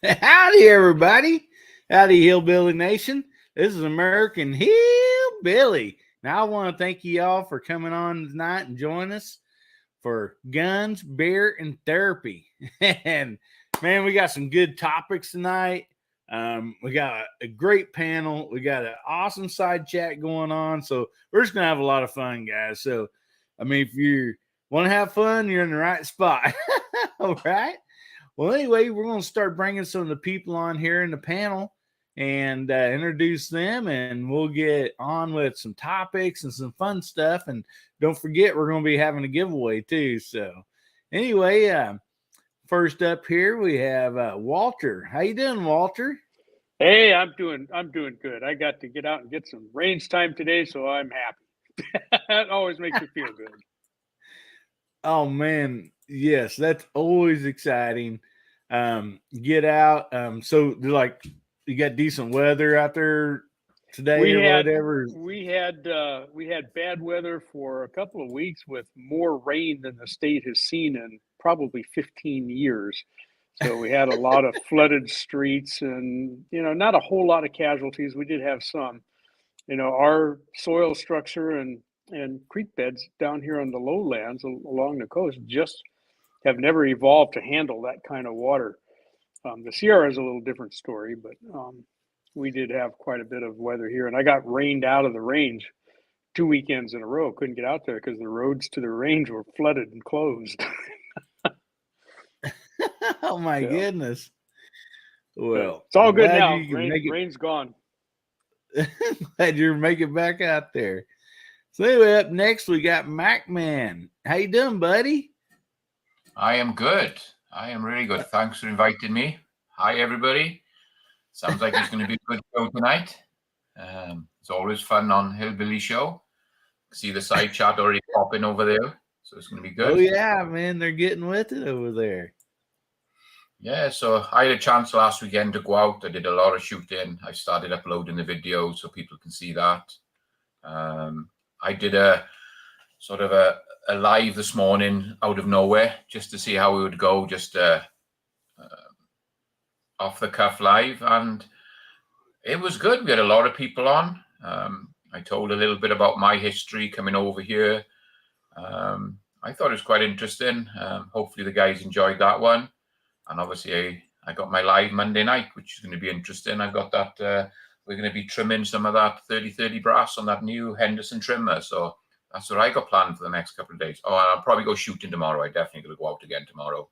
Howdy, everybody. Howdy, Hillbilly Nation. This is American Hillbilly. Now, I want to thank you all for coming on tonight and join us for guns, beer, and therapy. And man, we got some good topics tonight. We got a great panel. We got an awesome side chat going on. So we're just gonna have a lot of fun, guys. So, I mean, if you want to have fun, you're in the right spot. All right. Well, anyway, we're going to start bringing some of the people on here in the panel and introduce them, and we'll get on with some topics and some fun stuff. And don't forget, we're going to be having a giveaway too. So, anyway, first up here we have Walter. How you doing, Walter? Hey, I'm doing good. I got to get out and get some range time today, so I'm happy. That always makes me feel good. Oh man, yes, that's always exciting. Get out. So like you got decent weather out there today We or had whatever. we had bad weather for a couple of weeks with more rain than the state has seen in probably 15 years. So we had a lot of flooded streets and not a whole lot of casualties. We did have some. Our soil structure and creek beds down here on the lowlands along the coast just have never evolved to handle that kind of water. The Sierra is a little different story, but we did have quite a bit of weather here, and I got rained out of the range 2 weekends in a row. Couldn't get out there because the roads to the range were flooded and closed. Oh my So, goodness. but Well, it's all I'm good glad now. you can make Rain's gone. it. Glad you're making back out there. So anyway, up next we got Mac Man. How you doing, buddy? I am good. I am really good. Thanks for inviting me. Hi, everybody. Sounds like it's going to be a good show tonight. It's always fun on Hillbilly Show. See the side chat already popping over there. So it's going to be good. Oh yeah, man, they're getting with it over there. Yeah, so I had a chance last weekend to go out. I did a lot of shooting. I started uploading the videos so people can see that. I did a sort of a live this morning out of nowhere just to see how it would go, just off the cuff live, and it was good. We had a lot of people on. I told a little bit about my history coming over here. I thought it was quite interesting. Hopefully the guys enjoyed that one. And obviously I got my live Monday night, which is going to be interesting. I got that, we're going to be trimming some of that 3030 brass on that new Henderson trimmer. So that's what I got planned for the next couple of days. Oh, and I'll probably go shooting tomorrow. I definitely going to go out again tomorrow.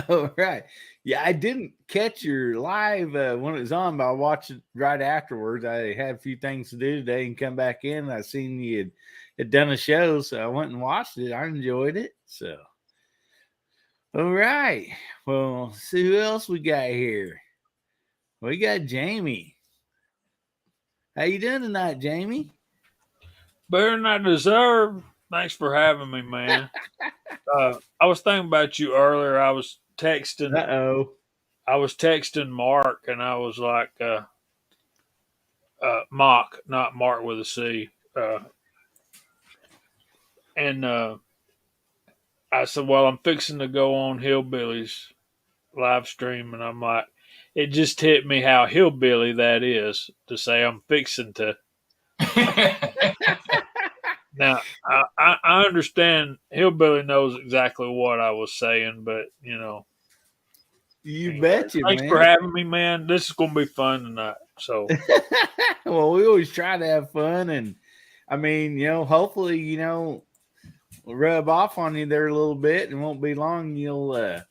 All right. Yeah, I didn't catch your live when it was on, but I watched it right afterwards. I had a few things to do today and come back in. And I seen you had done a show, so I went and watched it. I enjoyed it. So, all right. Well, see who else we got here. We got Jamie. How you doing tonight, Jamie? Better than I deserve. Thanks for having me, man. I was thinking about you earlier. I was texting Mark, and I was like, Mock, not Mark with a C. And I said, well, I'm fixing to go on Hillbilly's live stream, and I'm like, it just hit me how hillbilly that is to say I'm fixing to. Now, I understand Hillbilly knows exactly what I was saying, but, You anyway, betcha, thanks man. for having me, man. This is going to be fun tonight. So, well, we always try to have fun. And, I mean, hopefully, we'll rub off on you there a little bit. And won't be long. You'll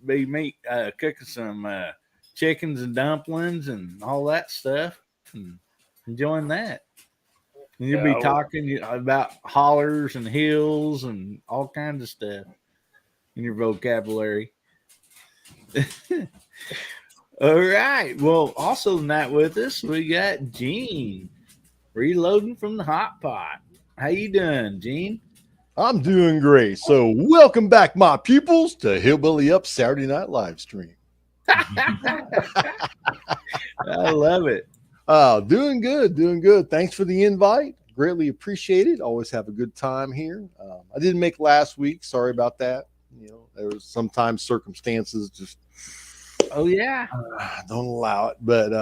be cooking some chickens and dumplings and all that stuff and enjoying that. And you'll be talking about hollers and hills and all kinds of stuff in your vocabulary. All right. Well, also tonight with us, we got Gene reloading from the hot pot. How you doing, Gene? I'm doing great. So welcome back, my pupils, to Hillbilly Up Saturday Night Live Stream. I love it. Doing good. Thanks for the invite. Greatly appreciate it. Always have a good time here. I didn't make last week. Sorry about that. There was sometimes circumstances just Oh yeah. Don't allow it. But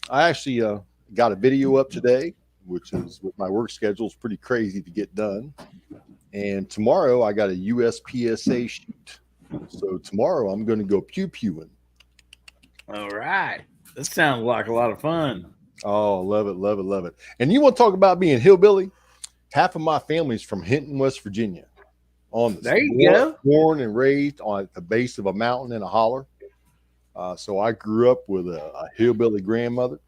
I actually got a video up today, which is with my work schedule is pretty crazy to get done. And tomorrow I got a USPSA shoot. So tomorrow I'm going to go pew pewing. All right. That sounds like a lot of fun. Oh, love it, love it, love it. And you want to talk about being hillbilly? Half of my family's from Hinton, West Virginia. There you go. Born and raised on the base of a mountain in a holler. So I grew up with a hillbilly grandmother.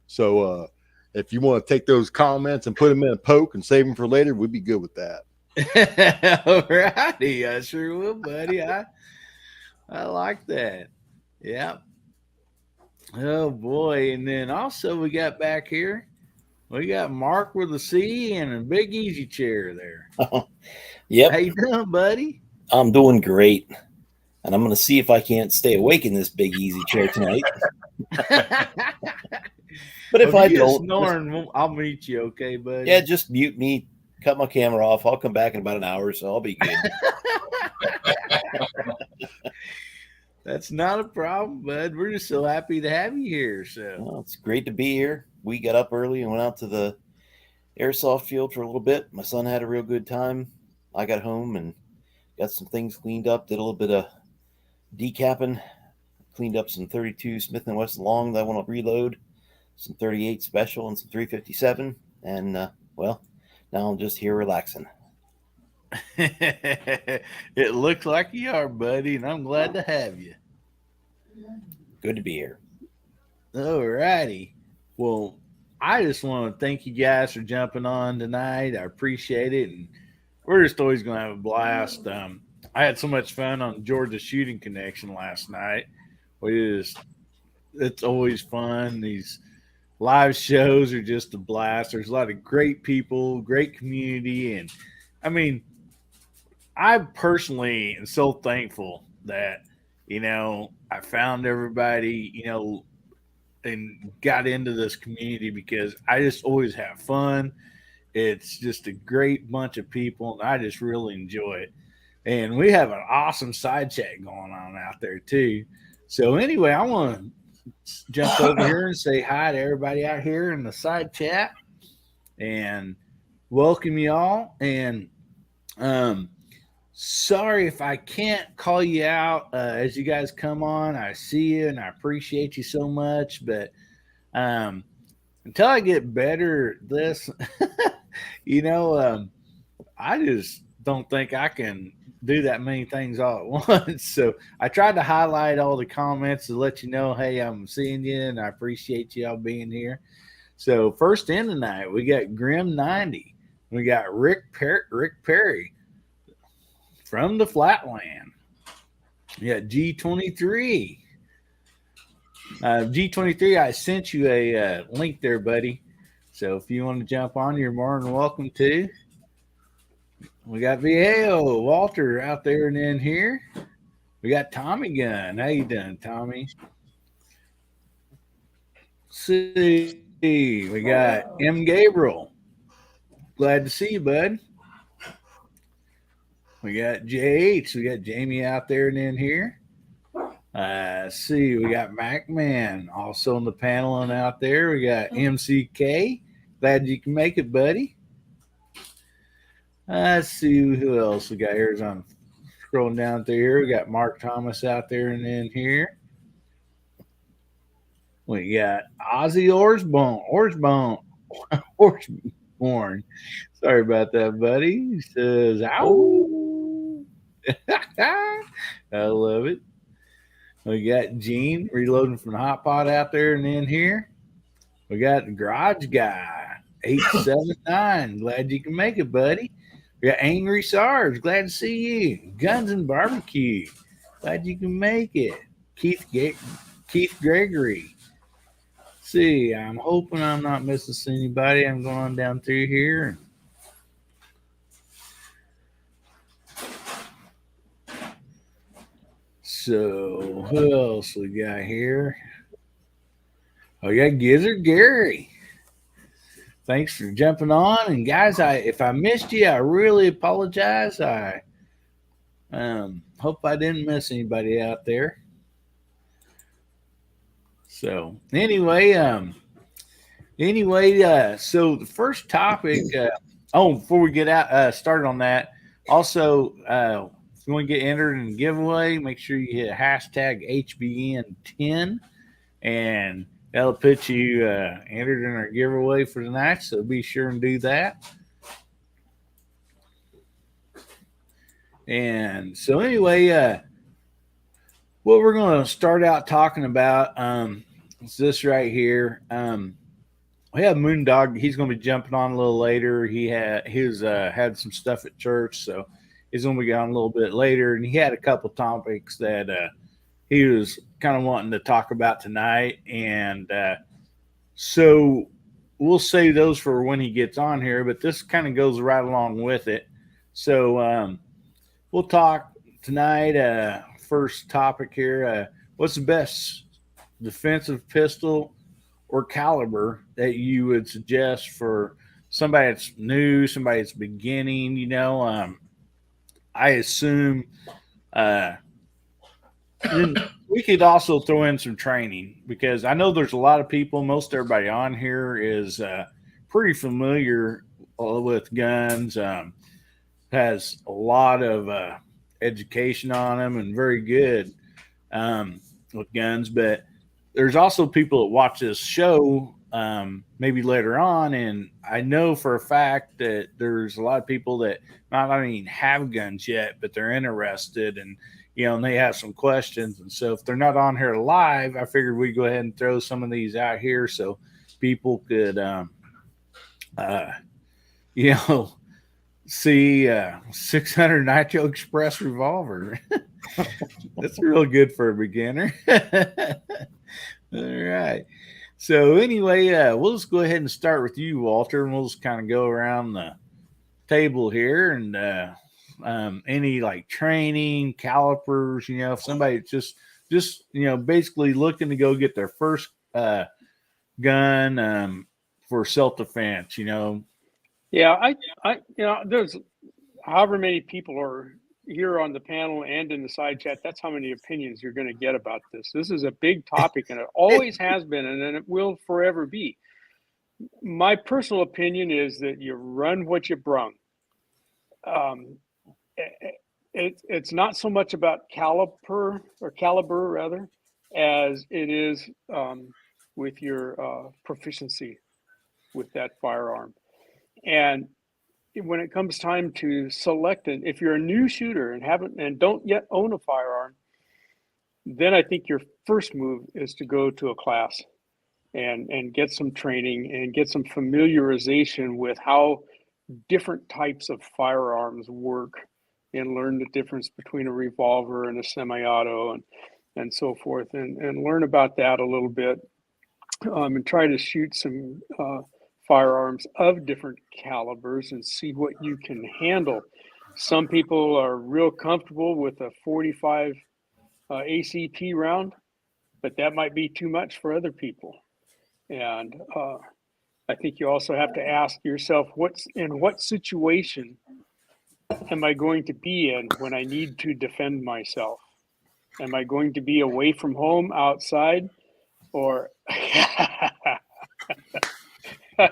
So if you want to take those comments and put them in a poke and save them for later, we'd be good with that. All righty. I sure will, buddy. I like that. Yeah. Oh boy. And then also we got back here, we got Mark with a C and a big easy chair there. Yep. How you doing, buddy? I'm doing great. And I'm going to see if I can't stay awake in this big easy chair tonight. But if I don't, snoring, I'll meet you, okay, buddy? yeah, just mute me, cut my camera off. I'll come back in about an hour, so I'll be good. That's not a problem, bud. We're just so happy to have you here. So Well, it's great to be here. We got up early and went out to the airsoft field for a little bit. My son had a real good time. I got home and got some things cleaned up, did a little bit of decapping, cleaned up some 32 Smith & Wesson long that I want to reload, some 38 special and some 357. And, well, now I'm just here relaxing. it looks like you are, buddy, and I'm glad to have you. Good to be here. All righty. Well, I just want to thank you guys for jumping on tonight. I appreciate it. And we're just always going to have a blast. I had so much fun on Georgia Shooting Connection last night. It's always fun. These live shows are just a blast. There's a lot of great people, great community. And I mean, I personally am so thankful that, I found everybody, and got into this community because I just always have fun. It's just a great bunch of people, and I just really enjoy it. And we have an awesome side chat going on out there too. So anyway, I want to jump over here and say hi to everybody out here in the side chat and welcome you all. And sorry if I can't call you out as you guys come on. I see you and I appreciate you so much. But until I get better at this, I just don't think I can do that many things all at once. So I tried to highlight all the comments to let you know, hey, I'm seeing you and I appreciate you all being here. So first in tonight, we got Grim90. We got Rick Perry from the Flatland. We got G23. G23, I sent you a link there, buddy. So if you want to jump on, you're more than welcome to. We got Viejo, Walter out there and in here. We got Tommy Gunn. How you doing, Tommy? See, we got M. Gabriel. Glad to see you, bud. We got JH. We got Jamie out there and in here. We got MacMan also on the panel and out there. We got MCK. Glad you can make it, buddy. Let's see who else we got here. As I'm scrolling down through here, we got Mark Thomas out there and in here. We got Ozzy Orsborn. Sorry about that, buddy. He says, ow. I love it. We got Gene reloading from the hot pot out there and in here. We got the garage guy, 879. Glad you can make it, buddy. We got Angry Sarge. Glad to see you. Guns and Barbecue. Glad you can make it. Keith Gregory. See, I'm hoping I'm not missing anybody. I'm going down through here. So, who else we got here? Oh, we got Gizzard Gary. Thanks for jumping on. And guys, if I missed you, I really apologize. I hope I didn't miss anybody out there. So so the first topic. Before we get out started on that, also if you want to get entered in the giveaway, make sure you hit hashtag HBN10, and that'll put you entered in our giveaway for tonight. So be sure and do that. And so anyway, what we're going to start out talking about is this right here. We have Moondog. He's going to be jumping on a little later. He had some stuff at church, so he's going to be on a little bit later. And he had a couple topics that he was kind of wanting to talk about tonight, and so we'll save those for when he gets on here. But this kind of goes right along with it. So we'll talk tonight. First topic here: what's the best defensive pistol or caliber that you would suggest for somebody that's new, somebody that's beginning? I assume we could also throw in some training, because I know there's a lot of people, most everybody on here is pretty familiar with guns, has a lot of education on them and very good with guns. But there's also people that watch this show maybe later on, and I know for a fact that there's a lot of people that might not even have guns yet, but they're interested, and and they have some questions. And so if they're not on here live, I figured we'd go ahead and throw some of these out here so people could see 600 Nitro Express revolver. That's real good for a beginner. All right. So anyway, we'll just go ahead and start with you, Walter, and we'll just kind of go around the table here, and any like training, calipers, if somebody just basically looking to go get their first gun for self-defense, Yeah, I there's however many people are here on the panel and in the side chat, that's how many opinions you're going to get about this. This is a big topic, and it always has been, and it will forever be. My personal opinion is that you run what you brung. It's not so much about caliber rather, as it is with your proficiency with that firearm. And when it comes time to select it, if you're a new shooter and don't yet own a firearm, then I think your first move is to go to a class and get some training and get some familiarization with how different types of firearms work, and learn the difference between a revolver and a semi-auto and so forth, and learn about that a little bit, and try to shoot some firearms of different calibers and see what you can handle. Some people are real comfortable with a 45 ACP round, but that might be too much for other people. And I think you also have to ask yourself, what situation am I going to be in when I need to defend myself? Am I going to be away from home, outside, or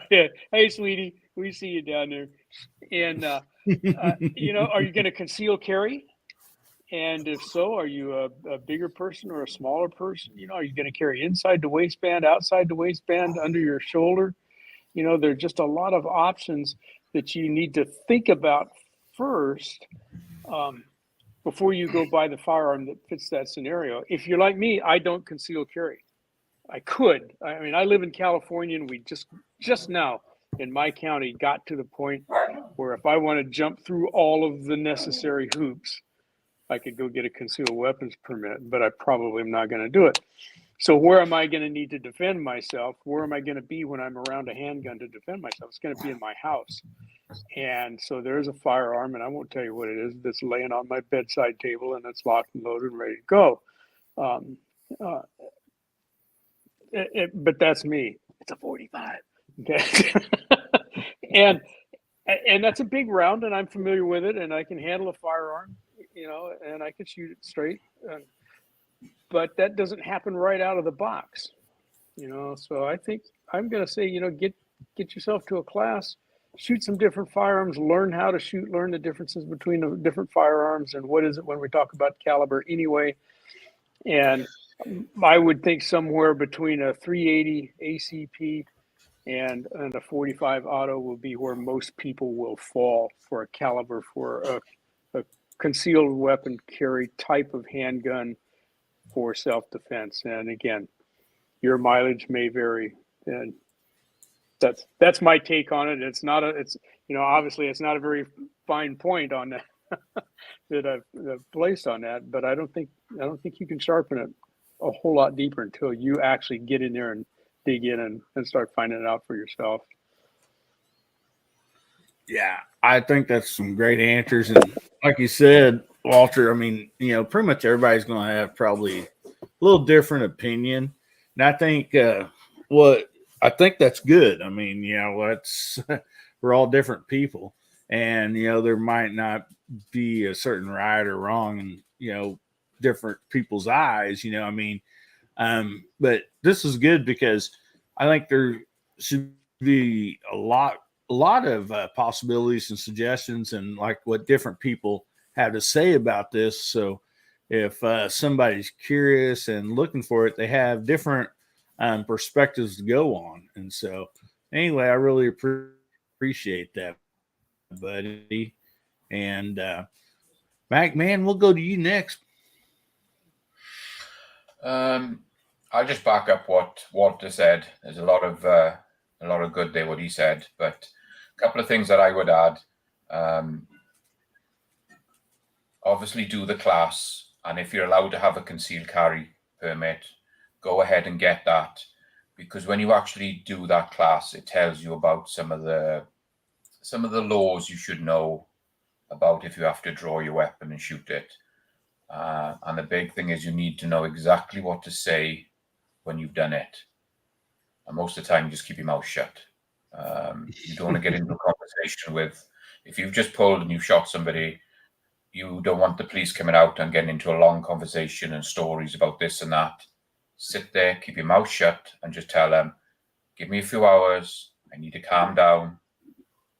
hey, sweetie, we see you down there. And, are you going to conceal carry? And if so, are you a bigger person or a smaller person? Are you going to carry inside the waistband, outside the waistband, under your shoulder? There's just a lot of options that you need to think about first before you go buy the firearm that fits that scenario. If you're like me, I don't conceal carry. I could. I mean, I live in California, and we just now in my county got to the point where if I want to jump through all of the necessary hoops, I could go get a concealed weapons permit, but I probably am not going to do it. So where am I going to need to defend myself? Where am I going to be when I'm around a handgun to defend myself? It's going to be in my house. And so there's a firearm, and I won't tell you what it is, that's laying on my bedside table, and it's locked and loaded and ready to go. But that's me. It's a 45. Okay. and that's a big round, and I'm familiar with it, and I can handle a firearm, and I can shoot it straight. But that doesn't happen right out of the box. So I think I'm going to say, get yourself to a class, shoot some different firearms, learn how to shoot, learn the differences between the different firearms and what is it when we talk about caliber anyway. And I would think somewhere between a 380 ACP and a 45 auto will be where most people will fall for a caliber for a concealed weapon carry type of handgun for self-defense. And again, your mileage may vary, and that's my take on it. It's obviously it's not a very fine point on that that I've placed on that, but I don't think you can sharpen it a whole lot deeper until you actually get in there and dig in and start finding it out for yourself. Yeah, I think that's some great answers. And like you said, Walter, I mean, pretty much everybody's going to have probably a little different opinion. And I think I think that's good. I mean, we're all different people. And, there might not be a certain right or wrong in, different people's eyes, but this is good because I think there should be a lot of possibilities and suggestions and like what different people have to say about this. So if somebody's curious and looking for it, they have different perspectives to go on. And so anyway, I really appreciate that, buddy. And Mac, man, we'll go to you next. I'll just back up what Walter said. There's a lot of good there, what he said, but a couple of things that I would add. Obviously do the class, and if you're allowed to have a concealed carry permit, go ahead and get that, because when you actually do that class, it tells you about some of the laws you should know about if you have to draw your weapon and shoot it. And the big thing is you need to know exactly what to say when you've done it. And most of the time, you just keep your mouth shut. You don't want to get into a conversation with, if you've just pulled and you've shot somebody, you don't want the police coming out and getting into a long conversation and stories about this and that. Sit there, keep your mouth shut, and just tell them, give me a few hours. I need to calm down.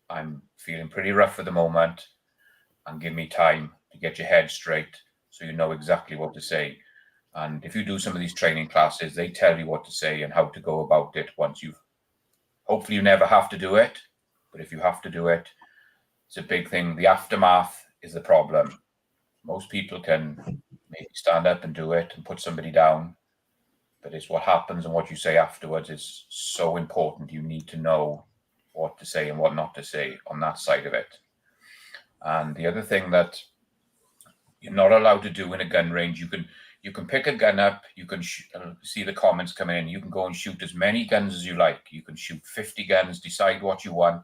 I'm feeling pretty rough at the moment, and give me time to get your head straight so you know exactly what to say. And if you do some of these training classes, they tell you what to say and how to go about it once hopefully you never have to do it, but if you have to do it, it's a big thing. The aftermath is the problem. Most people can maybe stand up and do it and put somebody down, but it's what happens and what you say afterwards is so important. You need to know what to say and what not to say on that side of it. And the other thing that you're not allowed to do in a gun range, you can pick a gun up, you can see the comments coming in, you can go and shoot as many guns as you like. You can shoot 50 guns, decide what you want,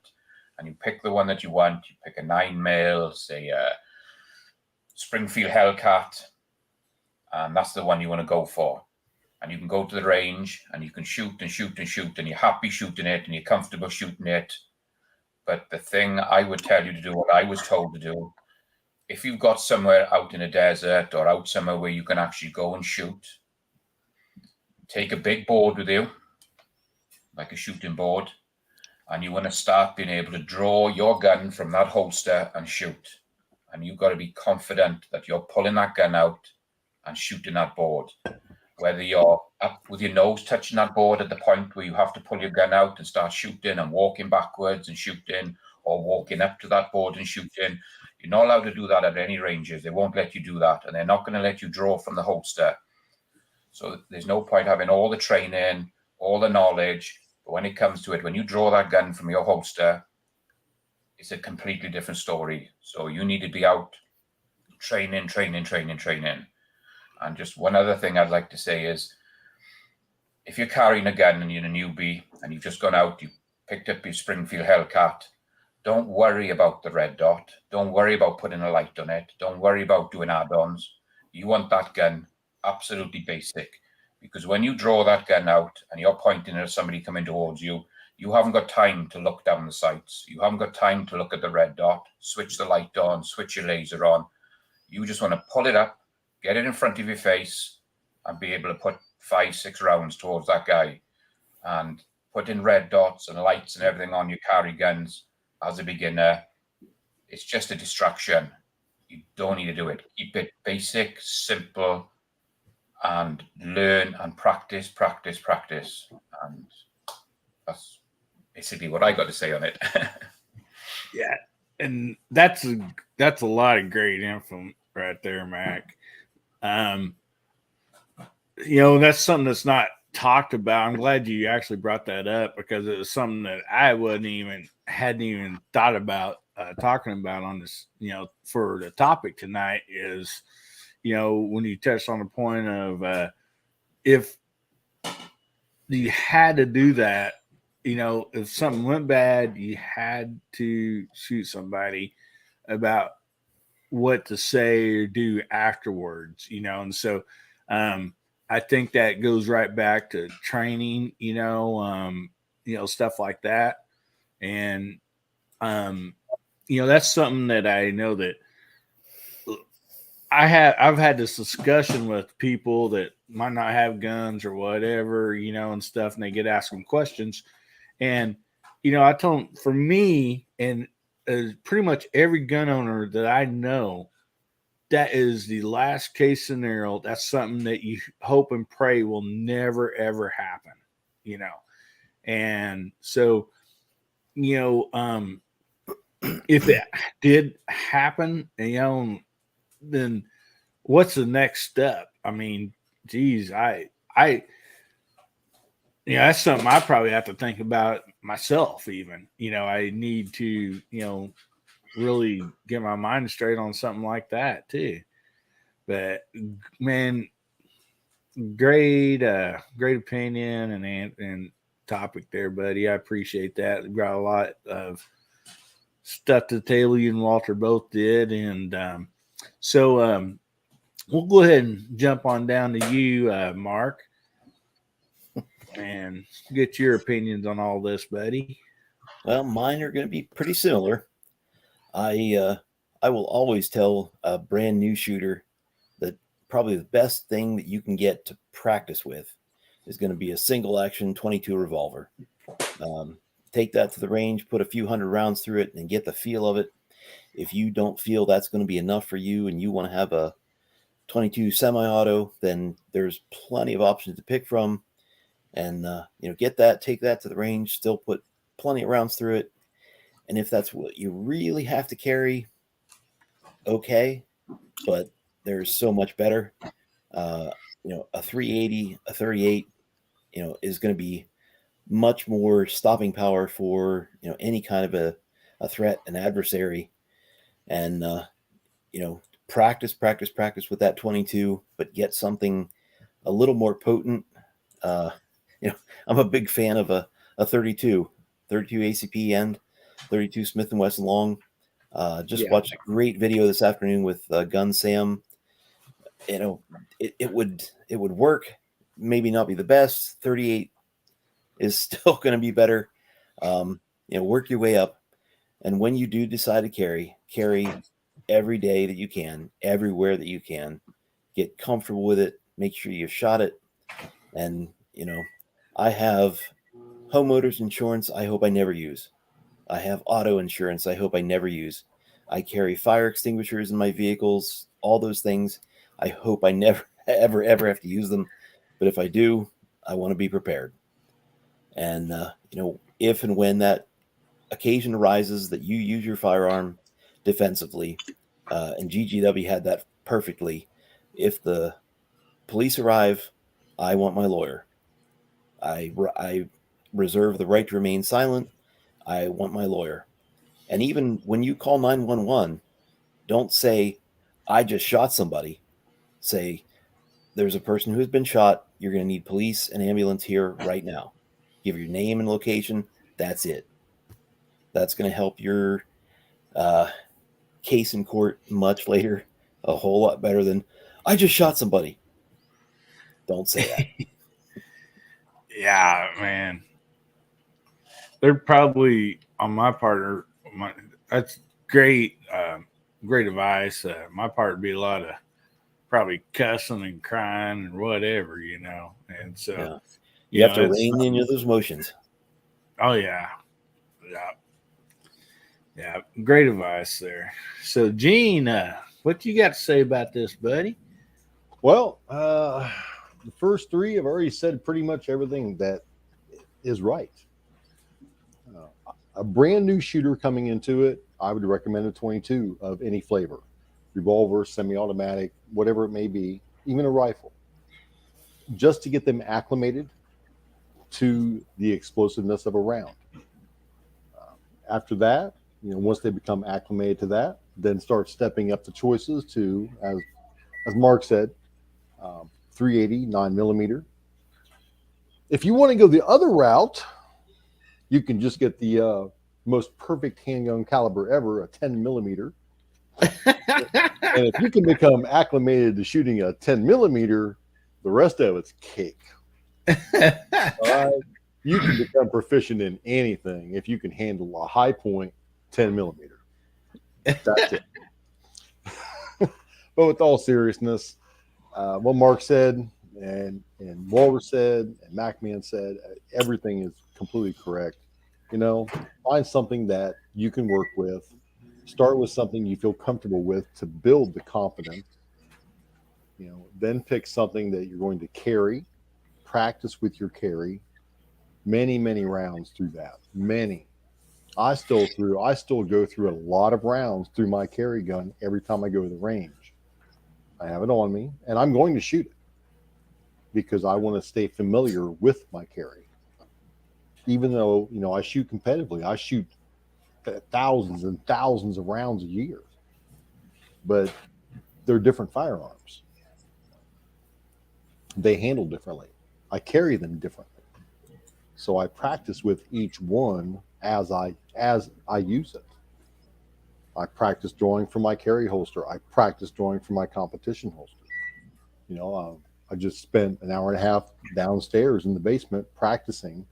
and you pick the one that you want. You pick a 9mm, say a Springfield Hellcat, and that's the one you want to go for. And you can go to the range and you can shoot and shoot and shoot, and you're happy shooting it and you're comfortable shooting it. But the thing I would tell you to do, what I was told to do, if you've got somewhere out in a desert or out somewhere where you can actually go and shoot, take a big board with you, like a shooting board, and you want to start being able to draw your gun from that holster and shoot. And you've got to be confident that you're pulling that gun out and shooting that board. Whether you're up with your nose touching that board at the point where you have to pull your gun out and start shooting and walking backwards and shooting, or walking up to that board and shooting, you're not allowed to do that at any ranges. They won't let you do that, and they're not going to let you draw from the holster. So there's no point having all the training, all the knowledge, but when it comes to it, when you draw that gun from your holster, it's a completely different story. So you need to be out training. And just one other thing I'd like to say is, if you're carrying a gun and you're a newbie and you've just gone out, you picked up your Springfield Hellcat, don't worry about the red dot. Don't worry about putting a light on it. Don't worry about doing add-ons. You want that gun absolutely basic, because when you draw that gun out and you're pointing at somebody coming towards you, you haven't got time to look down the sights. You haven't got time to look at the red dot, switch the light on, switch your laser on. You just want to pull it up, get it in front of your face, and be able to put 5-6 rounds towards that guy. and putting red dots and lights and everything on your carry guns as a beginner, it's just a distraction. You don't need to do it. Keep it basic, simple, and learn and practice. And that's basically what I got to say on it. Yeah, and that's a lot of great info right there, Mac. That's something that's not talked about. I'm glad you actually brought that up because it was something that I hadn't even thought about talking about on this, for the topic tonight is, when you touched on the point of if you had to do that, if something went bad, you had to shoot somebody about what to say or do afterwards, and so I think that goes right back to training, stuff like that. And that's something that I know that I've had this discussion with people that might not have guns or whatever, and stuff, and they get asking questions. And, I told them, for me, and pretty much every gun owner that I know, that is the last case scenario. That's something that you hope and pray will never, ever happen, And so, if it did happen, then what's the next step? I mean, geez, that's something I probably have to think about myself even. I need to, really get my mind straight on something like that too. But man, great opinion and topic there, buddy. I appreciate that. We got a lot of stuff to the table. You and Walter both did, and so we'll go ahead and jump on down to you, Mark, and get your opinions on all this, buddy. Well, mine are going to be pretty similar. I will always tell a brand new shooter that probably the best thing that you can get to practice with is going to be a single action 22 revolver. Take that to the range, put a few hundred rounds through it, and get the feel of it. If you don't feel that's going to be enough for you and you want to have a 22 semi-auto, then there's plenty of options to pick from. And, take that to the range, still put plenty of rounds through it. And if that's what you really have to carry, okay, but there's so much better. A 380, a 38, is going to be much more stopping power for, any kind of a threat, an adversary. And, practice with that 22, but get something a little more potent. I'm a big fan of a 32 ACP and 32 Smith & Wesson long. Watched a great video this afternoon with Gun Sam. It would work, maybe not be the best. 38 is still going to be better. Work your way up. And when you do decide to carry every day that you can, everywhere that you can. Get comfortable with it. Make sure you shot it. And, I have homeowners insurance I hope I never use. I have auto insurance I hope I never use. I carry fire extinguishers in my vehicles, all those things. I hope I never, ever, ever have to use them. But if I do, I want to be prepared. And, if and when that occasion arises that you use your firearm defensively, and GGW had that perfectly. If the police arrive, I want my lawyer. I reserve the right to remain silent. I want my lawyer. And even when you call 911, don't say, I just shot somebody. Say, there's a person who's been shot. You're going to need police and ambulance here right now. Give your name and location. That's it. That's going to help your case in court much later, a whole lot better than, I just shot somebody. Don't say that. Yeah, man. They're probably on my part. That's great, great advice. My part would be a lot of probably cussing and crying and whatever, And so, You have to it's- rein in those emotions. Oh yeah, yeah. Great advice there. So, Gene, what you got to say about this, buddy? Well, the first three have already said pretty much everything that is right. A brand new shooter coming into it, I would recommend a 22 of any flavor, revolver, semi-automatic, whatever it may be, even a rifle, just to get them acclimated to the explosiveness of a round. After that, once they become acclimated to that, then start stepping up the choices to, as Mark said, 380 9mm. If you want to go the other route, you can just get the most perfect handgun caliber ever, a 10mm. And if you can become acclimated to shooting a 10mm, the rest of it's cake. All right? You can become proficient in anything if you can handle a high point 10mm. That's it. But with all seriousness, what Mark said and Walter said and MacMan said, everything is completely correct. Find something that you can work with. Start with something you feel comfortable with to build the confidence. Then pick something that you're going to carry. Practice with your carry. Many, many rounds through that. Many. I still go through a lot of rounds through my carry gun every time I go to the range. I have it on me, and I'm going to shoot it because I want to stay familiar with my carry. Even though, I shoot competitively, I shoot thousands and thousands of rounds a year, but they're different firearms. They handle differently. I carry them differently. So I practice with each one as I use it. I practice drawing from my carry holster. I practice drawing from my competition holster. I just spent an hour and a half downstairs in the basement practicing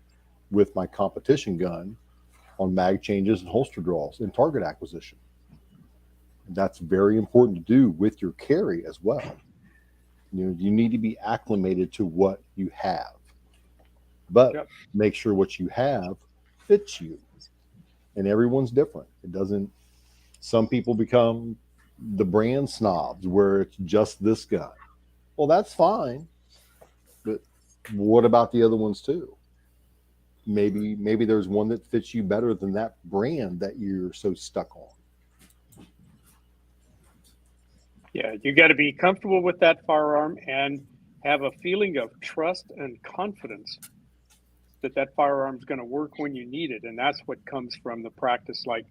with my competition gun on mag changes and holster draws and target acquisition. That's very important to do with your carry as well. You need to be acclimated to what you have, but make sure what you have fits you. And everyone's different. It doesn't. Some people become the brand snobs where it's just this gun. Well, that's fine, but what about the other ones too? Maybe there's one that fits you better than that brand that you're so stuck on. Yeah, you got to be comfortable with that firearm and have a feeling of trust and confidence that firearm is going to work when you need it. And that's what comes from the practice, like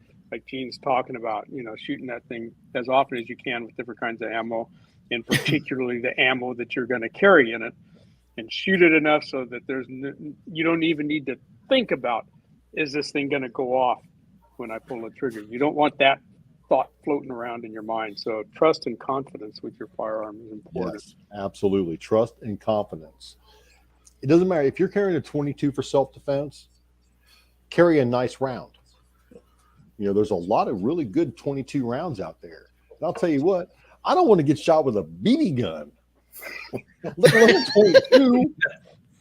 Gene's talking about, shooting that thing as often as you can with different kinds of ammo, and particularly the ammo that you're going to carry in it, and shoot it enough so that you don't even need to think about, is this thing going to go off when I pull the trigger? You don't want that thought floating around in your mind. So trust and confidence with your firearm is important. Yes, absolutely. Trust and confidence. It doesn't matter if you're carrying a 22 for self-defense, carry a nice round. There's a lot of really good 22 rounds out there. And I'll tell you what, I don't want to get shot with a BB gun, let alone 22.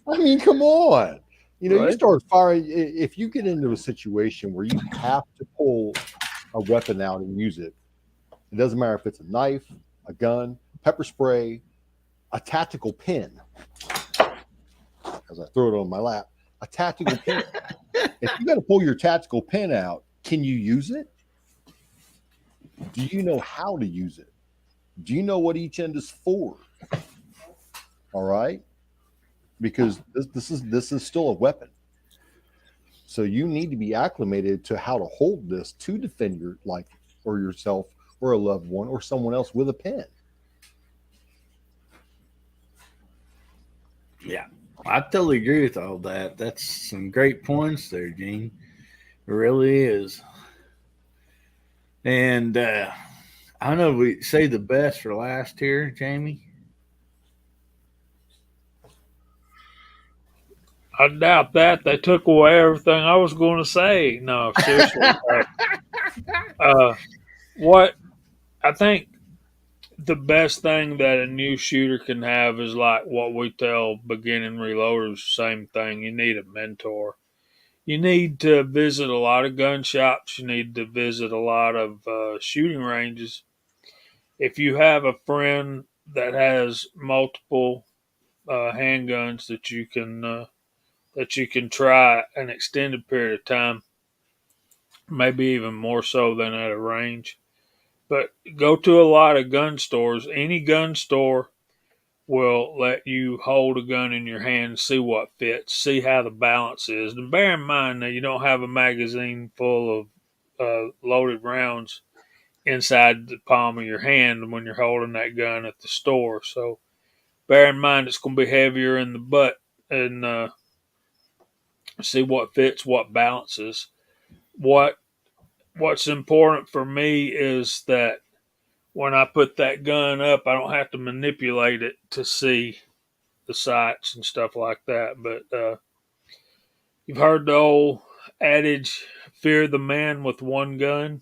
I mean, come on. You start firing. If you get into a situation where you have to pull a weapon out and use it, it doesn't matter if it's a knife, a gun, pepper spray, a tactical pin. As I throw it on my lap, a tactical pin. If you got to pull your tactical pin out, can you use it? Do you know how to use it? Do you know what each end is for? All right, because this is still a weapon. So you need to be acclimated to how to hold this to defend your life or yourself or a loved one or someone else with a pen. Yeah, I totally agree with all that. That's some great points there, Gene. It really is. And I don't know if we say the best for last here, Jamie. I doubt that. They took away everything I was going to say. No, seriously. What I think the best thing that a new shooter can have is like what we tell beginning reloaders, same thing. You need a mentor. You need to visit a lot of gun shops. You need to visit a lot of shooting ranges. If you have a friend that has multiple handguns that you can try an extended period of time, maybe even more so than at a range. But go to a lot of gun stores. Any gun store will let you hold a gun in your hand, see what fits, see how the balance is. And bear in mind that you don't have a magazine full of loaded rounds inside the palm of your hand when you're holding that gun at the store. So bear in mind it's going to be heavier in the butt, and see what fits, what balances. What's important for me is that when I put that gun up, I don't have to manipulate it to see the sights and stuff like that. But you've heard the old adage, fear the man with one gun.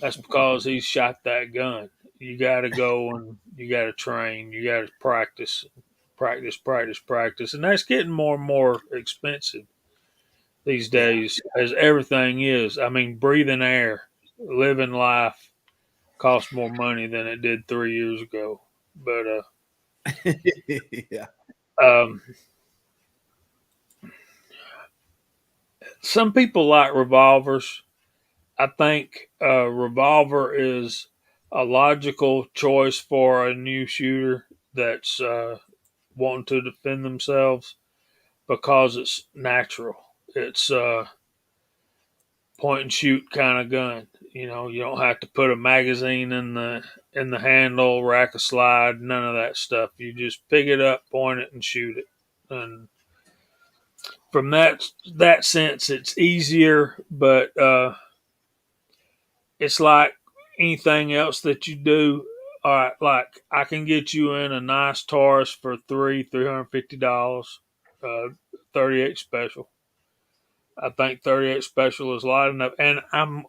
That's because he's shot that gun. You got to go and you got to train. You got to practice. And that's getting more and more expensive these days, as everything is. I mean, breathing air, living life costs more money than it did 3 years ago. But Yeah. Some people like revolvers. I think a revolver is a logical choice for a new shooter that's wanting to defend themselves because it's natural. It's point and shoot kind of gun. You know, you don't have to put a magazine in the handle, rack a slide, none of that stuff. You just pick it up, point it, and shoot it. And from that sense, it's easier, but it's like anything else that you do. All right, like I can get you in a nice Taurus for $350, 38 special. I think 38 special is light enough, and I'm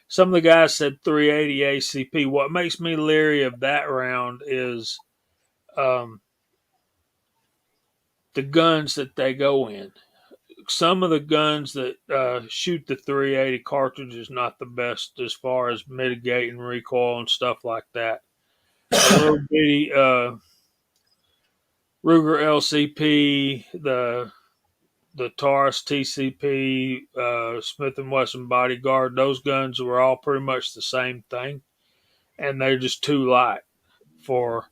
some of the guys said 380 ACP. What makes me leery of that round is the guns that they go in. Some of the guns that shoot the 380 cartridge is not the best as far as mitigating recoil and stuff like that. A little bitty Ruger LCP, the Taurus TCP, Smith & Wesson Bodyguard, those guns were all pretty much the same thing, and they're just too light for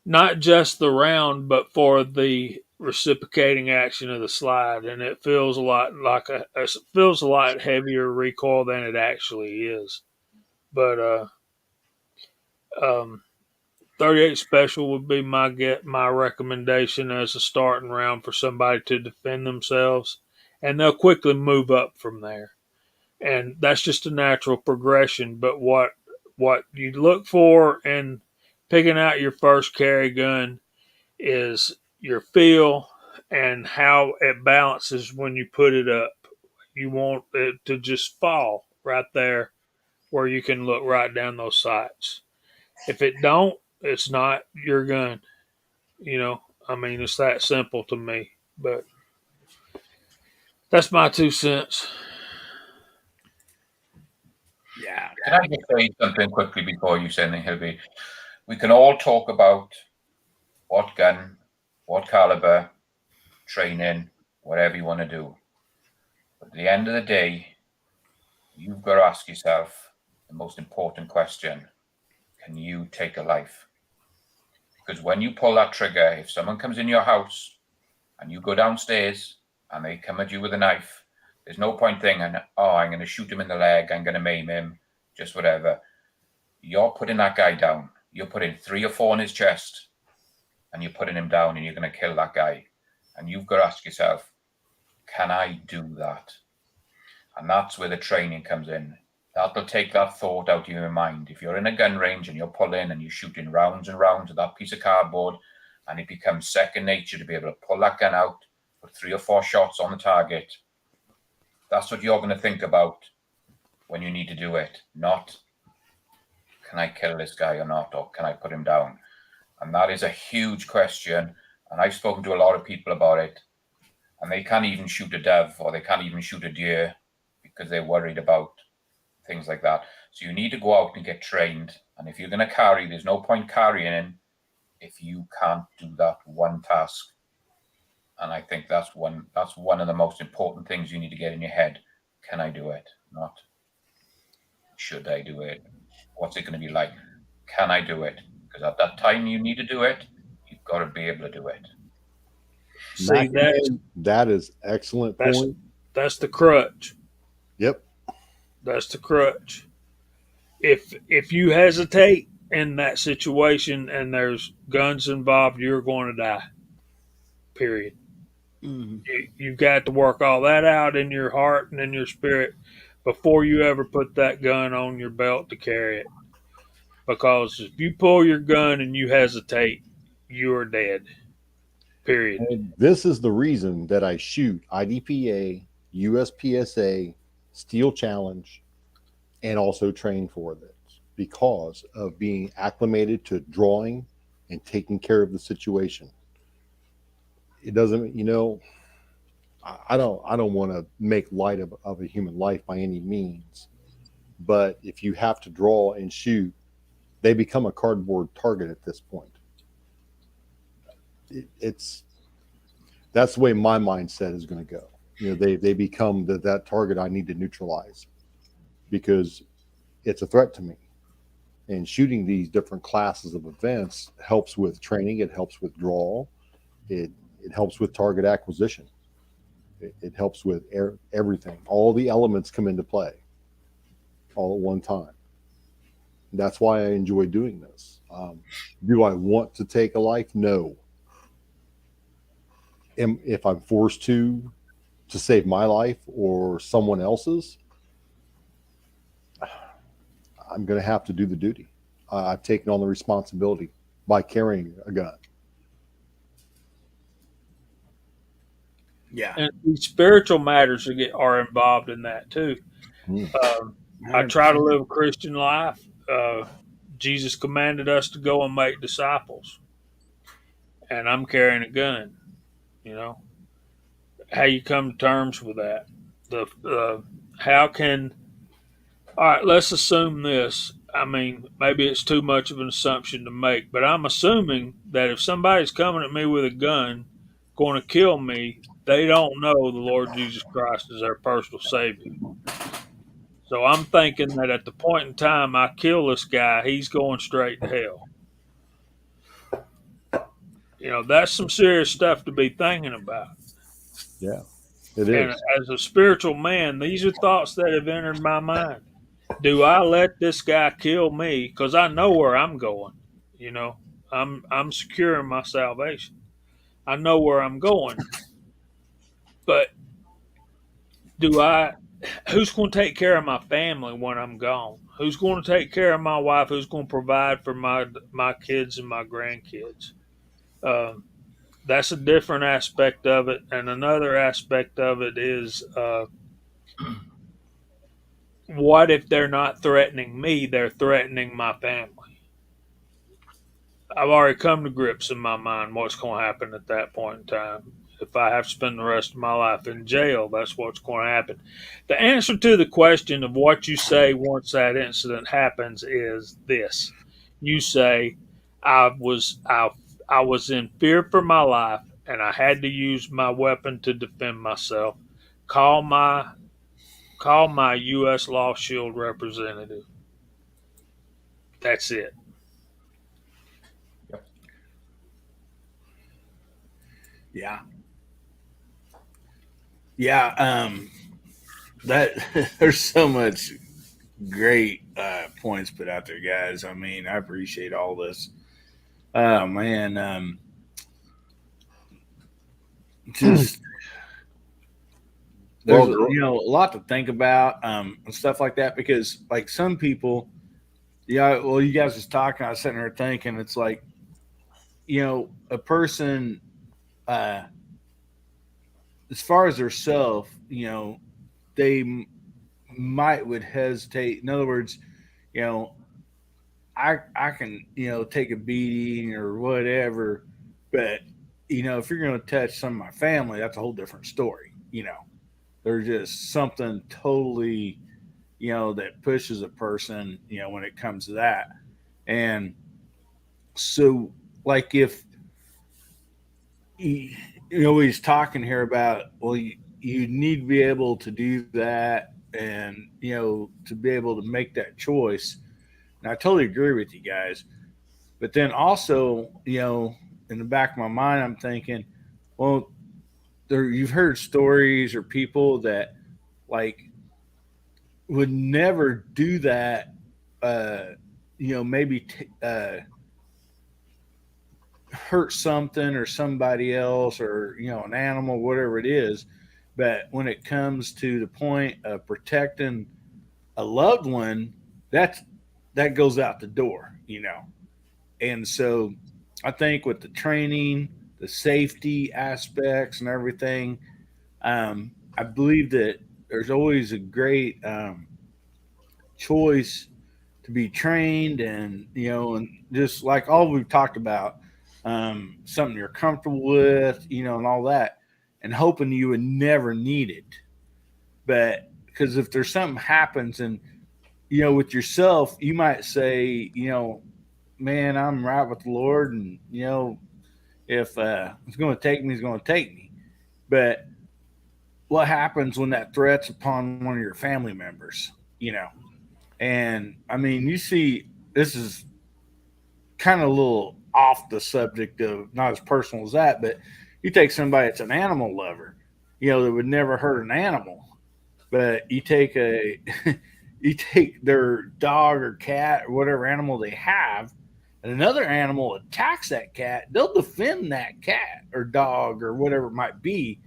not just the round, but for the reciprocating action of the slide, and it feels a lot like it feels a lot heavier recoil than it actually is. But 38 special would be my recommendation as a starting round for somebody to defend themselves, and they'll quickly move up from there. And that's just a natural progression. But what you look for in picking out your first carry gun is your feel and how it balances when you put it up. You want it to just fall right there where you can look right down those sights. If it don't, it's not your gun. You know, I mean, it's that simple to me. But that's my 2 cents. Yeah. Can I just say something quickly before you say anything, Hilby? We can all talk about what gun, what caliber, training, whatever you want to do. But at the end of the day, you've got to ask yourself the most important question: can you take a life? Because when you pull that trigger, if someone comes in your house and you go downstairs and they come at you with a knife, there's no point thinking, oh, I'm going to shoot him in the leg, I'm going to maim him, just whatever. You're putting that guy down. You're putting 3 or 4 in his chest, and you're putting him down, and you're going to kill that guy. And you've got to ask yourself, can I do that? And that's where the training comes in. That'll take that thought out of your mind. If you're in a gun range and you're pulling and you're shooting rounds and rounds of that piece of cardboard, and it becomes second nature to be able to pull that gun out, put 3 or 4 shots on the target, that's what you're going to think about when you need to do it. Not, can I kill this guy or not, or can I put him down? And that is a huge question. And I've spoken to a lot of people about it, and they can't even shoot a dove, or they can't even shoot a deer because they're worried about things like that. So you need to go out and get trained. And if you're going to carry, there's no point carrying if you can't do that one task. And I think that's one of the most important things you need to get in your head. Can I do it? Not should I do it? What's it going to be like? Can I do it? Because at that time you need to do it, you've got to be able to do it. See, that is excellent point. That's the crutch. Yep. That's the crutch. If you hesitate in that situation and there's guns involved, you're going to die. Period. You've got to work all that out in your heart and in your spirit before you ever put that gun on your belt to carry it. Because if you pull your gun and you hesitate, you are dead. Period. And this is the reason that I shoot IDPA, USPSA, Steel Challenge, and also train for this, because of being acclimated to drawing and taking care of the situation. It doesn't, I don't want to make light of a human life by any means, but if you have to draw and shoot, they become a cardboard target at this point. That's the way my mindset is going to go. They become that target I need to neutralize, because it's a threat to me. And shooting these different classes of events helps with training. It helps with draw. It helps with target acquisition. It helps with everything. All the elements come into play all at one time. That's why I enjoy doing this. Do I want to take a life? No. If I'm forced to save my life or someone else's, I'm going to have to do the duty. I've taken on the responsibility by carrying a gun. Yeah. And these spiritual matters are involved in that too. I try to live a Christian life. Jesus commanded us to go and make disciples, and I'm carrying a gun. How you come to terms with that? All right, let's assume this. I mean, maybe it's too much of an assumption to make, but I'm assuming that if somebody's coming at me with a gun, going to kill me, they don't know the Lord Jesus Christ is their personal Savior. So I'm thinking that at the point in time I kill this guy, he's going straight to hell. That's some serious stuff to be thinking about. Yeah, it is. And as a spiritual man, these are thoughts that have entered my mind. Do I let this guy kill me? Because I know where I'm going. I'm securing my salvation. I know where I'm going. But who's going to take care of my family when I'm gone? Who's going to take care of my wife? Who's going to provide for my kids and my grandkids? That's a different aspect of it. And another aspect of it is, what if they're not threatening me? They're threatening my family. I've already come to grips in my mind what's going to happen at that point in time. If I have to spend the rest of my life in jail, that's what's going to happen. The answer to the question of what you say once that incident happens is this. You say, I was in fear for my life, and I had to use my weapon to defend myself. Call my U.S. Law Shield representative. That's it. Yeah. Yeah. That there's so much great points put out there, guys. I mean, I appreciate all this. Oh man. Just there's a lot to think about and stuff like that, because like some people, you guys was talking, I was sitting there thinking, it's like, a person as far as their self, they would hesitate. In other words, I can, take a beating or whatever, but if you're going to touch some of my family, that's a whole different story. There's just something totally, that pushes a person, when it comes to that. And so, like, if he's talking here about, well, you need to be able to do that, and to be able to make that choice. And I totally agree with you guys. But then also, in the back of my mind, I'm thinking, well, you've heard stories or people that like would never do that. Maybe hurt something or somebody else, or an animal, whatever it is. But when it comes to the point of protecting a loved one, that goes out the door. And so I think with the training, the safety aspects and everything, I believe that there's always a great choice to be trained, and and just like all we've talked about, something you're comfortable with, and all that, and hoping you would never need it. But because if there's something happens, and with yourself, you might say, man, I'm right with the Lord, and if it's going to take me, it's going to take me. But what happens when that threat's upon one of your family members? And I mean, you see, this is kind of a little off the subject of, not as personal as that, but you take somebody that's an animal lover, that would never hurt an animal, but you take you take their dog or cat or whatever animal they have, and another animal attacks that cat, they'll defend that cat or dog or whatever it might be,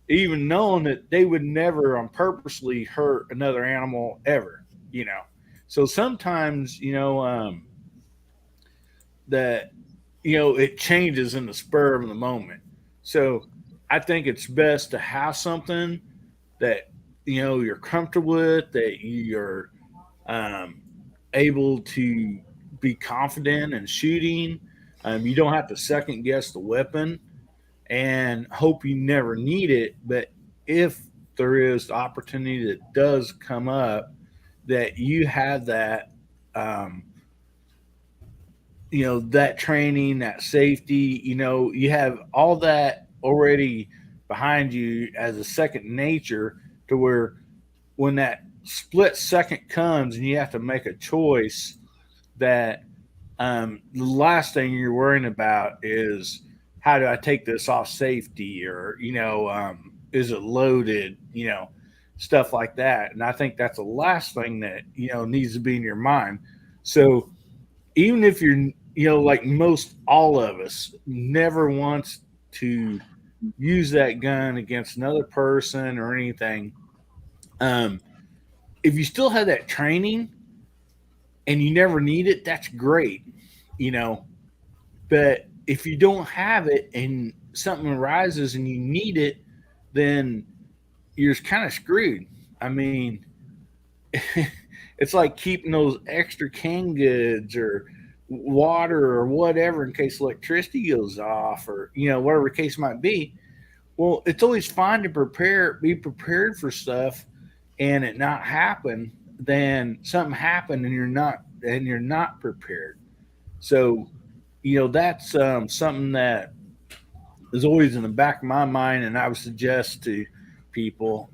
even knowing that they would never on purposely hurt another animal ever. So sometimes, that, it changes in the spur of the moment. So I think it's best to have something that, you're comfortable with, that you're able to be confident in shooting. You don't have to second guess the weapon and hope you never need it. But if there is the opportunity that does come up, that you have that, that training, that safety, you have all that already behind you as a second nature, to where when that split second comes and you have to make a choice, that the last thing you're worrying about is, how do I take this off safety, or, is it loaded, stuff like that. And I think that's the last thing that, needs to be in your mind. So even if you're, like most all of us, never wants to use that gun against another person or anything, if you still have that training and you never need it, that's great, but if you don't have it and something arises and you need it, then you're kind of screwed. I mean, it's like keeping those extra canned goods or water or whatever in case electricity goes off, or, whatever the case might be. Well, it's always fine to be prepared for stuff and it not happen than something happen and you're not prepared. So, that's something that is always in the back of my mind. And I would suggest to people,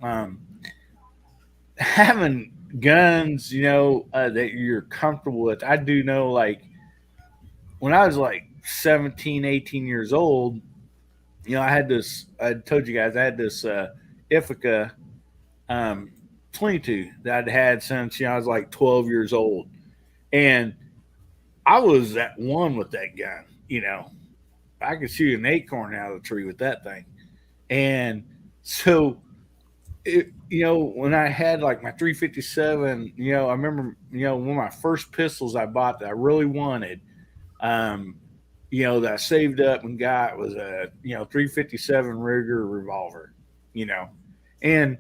having guns, that you're comfortable with. I do know, like, when I was like 17, 18 years old, I told you guys, I had this Ithaca 22 that I'd had since, I was like 12 years old. And I was at one with that gun, I could shoot an acorn out of the tree with that thing. And so, when I had like my 357, I remember, one of my first pistols I bought that I really wanted, that I saved up and got, was a, 357 Ruger revolver, and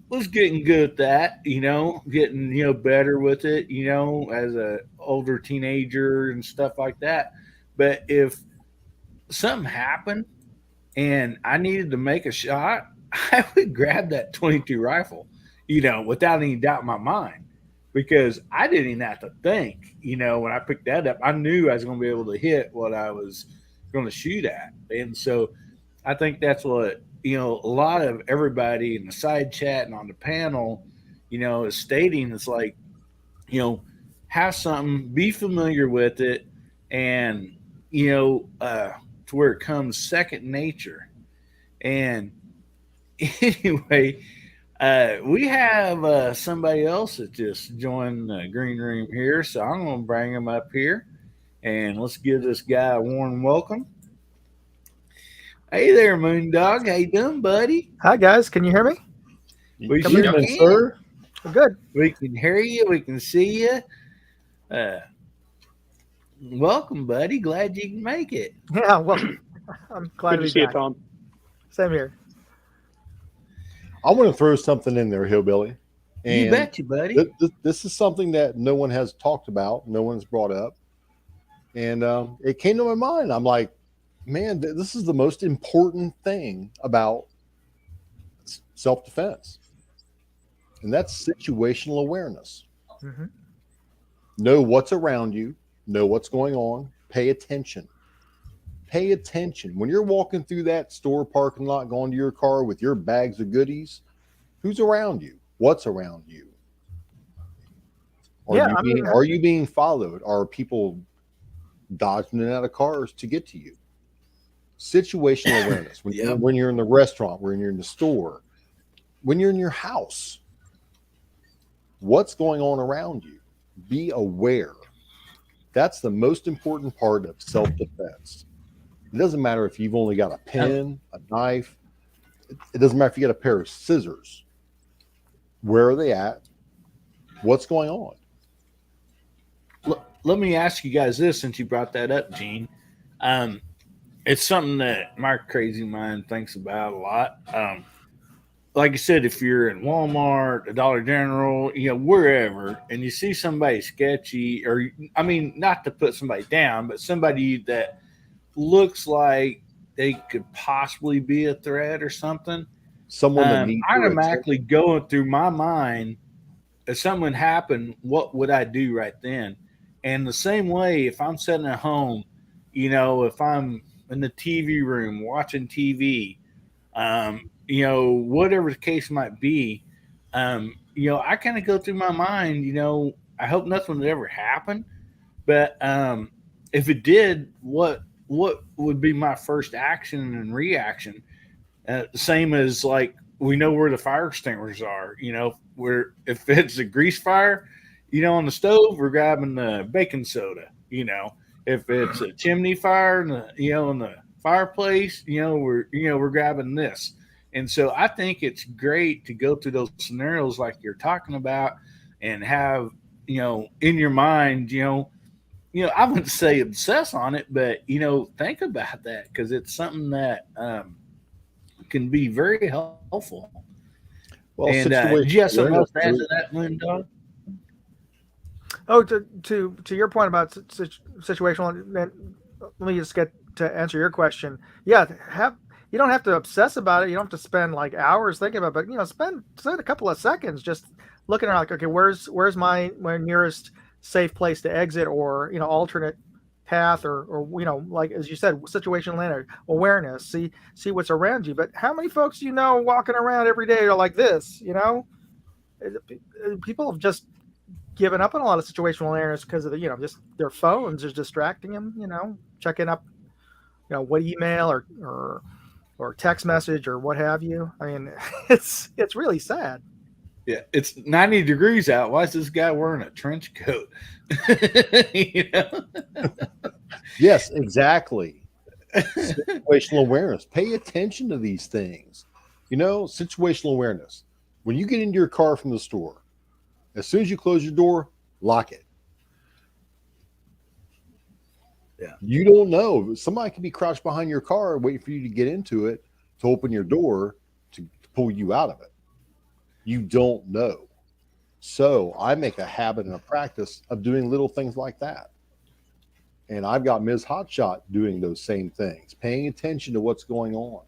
was getting good at that, getting, better with it, as a older teenager and stuff like that. But if something happened and I needed to make a shot, I would grab that 22 rifle, without any doubt in my mind, because I didn't even have to think. When I picked that up, I knew I was going to be able to hit what I was going to shoot at. And so I think that's what, a lot of everybody in the side chat and on the panel, is stating. It's like, have something, be familiar with it, and, to where it comes second nature. And anyway, we have somebody else that just joined the green room here, so I'm going to bring him up here, and let's give this guy a warm welcome. Hey there, Moondog. How you doing, buddy? Hi, guys. Can you hear me? We Come sure in, can. sir. Good. We can hear you. We can see you. Welcome, buddy. Glad you can make it. Yeah, well, I'm glad Good to to be see you, back. Tom. Same here. I want to throw something in there, Hillbilly. And You bet you, buddy. This is something that no one has talked about, no one's brought up. And it came to my mind. I'm like, man, this is the most important thing about self-defense. And that's situational awareness. Mm-hmm. Know what's around you, know what's going on, pay attention. Pay attention. When you're walking through that store parking lot, going to your car with your bags of goodies, who's around you? What's around you? Are you being followed? Are people dodging in and out of cars to get to you? Situational awareness. When you're in the restaurant, when you're in the store, when you're in your house, what's going on around you? Be aware. That's the most important part of self-defense. It doesn't matter if you've only got a pen, a knife. It doesn't matter if you got a pair of scissors. Where are they at? What's going on? Let me ask you guys this, since you brought that up, Gene. It's something that my crazy mind thinks about a lot. Like I said, if you're in Walmart, a Dollar General, wherever, and you see somebody sketchy, or not to put somebody down, but somebody that looks like they could possibly be a threat or something, Someone that needs your automatically going through my mind, if something happened, what would I do right then? And the same way, if I'm sitting at home, if I'm in the TV room watching TV, whatever the case might be, I kind of go through my mind, I hope nothing would ever happen, but if it did, what would be my first action and reaction? Same as, like, we know where the fire extinguishers are, where if it's a grease fire, on the stove, we're grabbing the baking soda, if it's a chimney fire in the fireplace, we're grabbing this. And so I think it's great to go through those scenarios like you're talking about and have, in your mind, I wouldn't say obsess on it, but, think about that, because it's something that can be very helpful. Well, And did you have something else to add to that, Moondog? Oh, to your point about situational, let me just get to answer your question. Yeah, you don't have to obsess about it. You don't have to spend like hours thinking about it, but spend a couple of seconds just looking around, like, okay, where's my nearest safe place to exit, or alternate path, or like, as you said, situational awareness. See what's around you. But how many folks walking around every day are like this? People have just given up on a lot of situational awareness because of just their phones is distracting them. Checking up, what email or text message or what have you. I mean, it's really sad. Yeah, it's 90 degrees out. Why is this guy wearing a trench coat? Yes, exactly. Situational awareness. Pay attention to these things. Situational awareness. When you get into your car from the store, as soon as you close your door, lock it. Yeah. You don't know. Somebody could be crouched behind your car waiting for you to get into it to open your door to pull you out of it. You don't know. So I make a habit and a practice of doing little things like that. And I've got Ms. Hotshot doing those same things, paying attention to what's going on.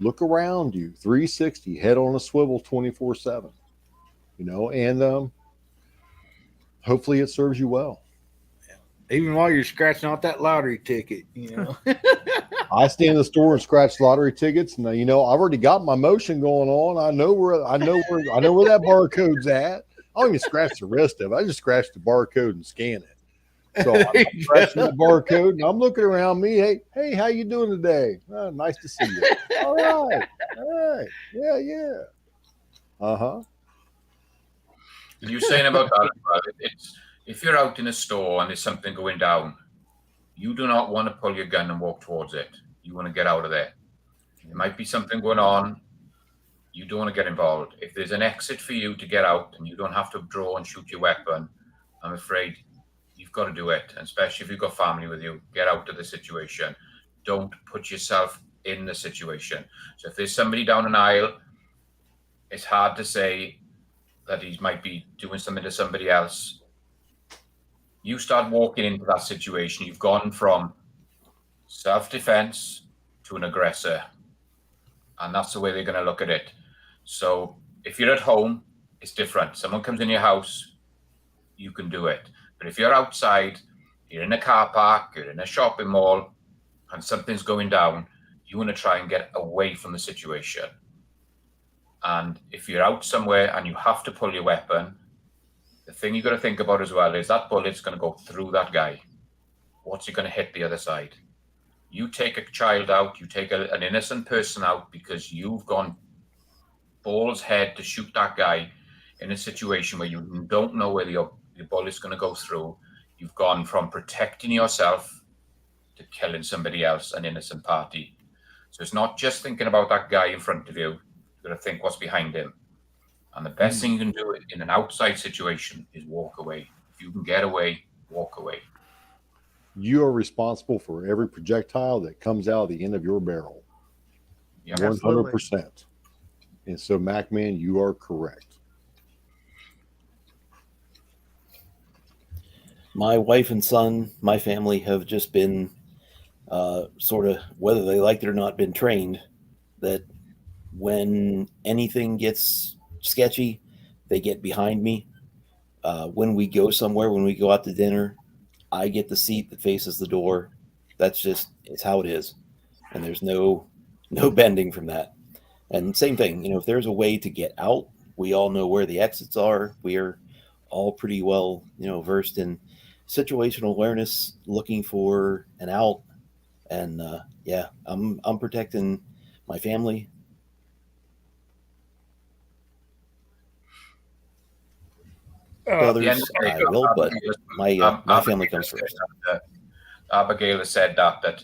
Look around you, 360, head on a swivel 24/7, and hopefully it serves you well. Even while you're scratching out that lottery ticket, I stand in the store and scratch lottery tickets, and I've already got my motion going on. I know where that barcode's at. I don't even scratch the rest of it. I just scratch the barcode and scan it. So I'm scratching the barcode, and I'm looking around me. Hey, how you doing today? Nice to see you. All right, yeah. And you're saying about that, it's if you're out in a store and there's something going down, you do not want to pull your gun and walk towards it. You want to get out of there. There might be something going on. You don't want to get involved. If there's an exit for you to get out and you don't have to draw and shoot your weapon, I'm afraid you've got to do it. And especially if you've got family with you, get out of the situation. Don't put yourself in the situation. So if there's somebody down an aisle, it's hard to say that he might be doing something to somebody else. You start walking into that situation, you've gone from self-defense to an aggressor. And that's the way they're going to look at it. So if you're at home, it's different. Someone comes in your house, you can do it. But if you're outside, you're in a car park, you're in a shopping mall, and something's going down, you want to try and get away from the situation. And if you're out somewhere and you have to pull your weapon, the thing you got to think about as well is that bullet's going to go through that guy. What's he going to hit the other side? You take a child out, you take an innocent person out because you've gone balls head to shoot that guy in a situation where you don't know where your bullet's going to go through. You've gone from protecting yourself to killing somebody else, an innocent party. So it's not just thinking about that guy in front of you. You've got to think what's behind him. And the best thing you can do in an outside situation is walk away. If you can get away, walk away. You are responsible for every projectile that comes out of the end of your barrel. Yeah, 100%. And so, MacMan, you are correct. My wife and son, my family have just been sort of, whether they liked it or not, been trained that when anything gets sketchy, they get behind me. When we go somewhere, when we go out to dinner, I get the seat that faces the door. It's how it is. And there's no bending from that. And same thing, if there's a way to get out, we all know where the exits are. We are all pretty well, versed in situational awareness, looking for an out. And I'm protecting my family. Others, I will, but my family comes first. Abigail has said that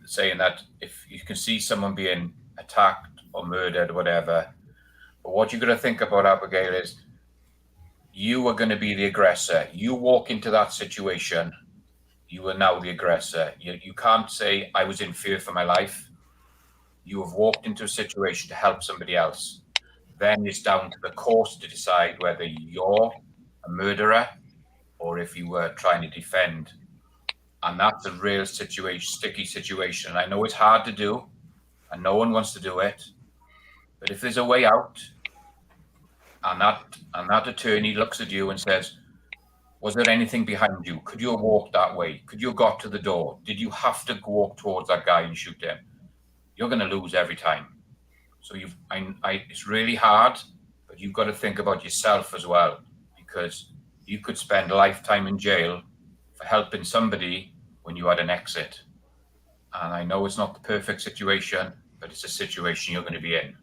saying that if you can see someone being attacked or murdered or whatever, but what you're going to think about, Abigail, is you are going to be the aggressor. You walk into that situation, you are now the aggressor. You can't say, I was in fear for my life. You have walked into a situation to help somebody else. Then it's down to the court to decide whether you're a murderer or if you were trying to defend. And that's a real sticky situation. I know it's hard to do, and no one wants to do it. But if there's a way out, and that attorney looks at you and says, was there anything behind you? Could you have walked that way? Could you have got to the door? Did you have to walk towards that guy and shoot him? You're going to lose every time. So it's really hard, but you've got to think about yourself as well, because you could spend a lifetime in jail for helping somebody when you had an exit. And I know it's not the perfect situation, but it's a situation you're going to be in.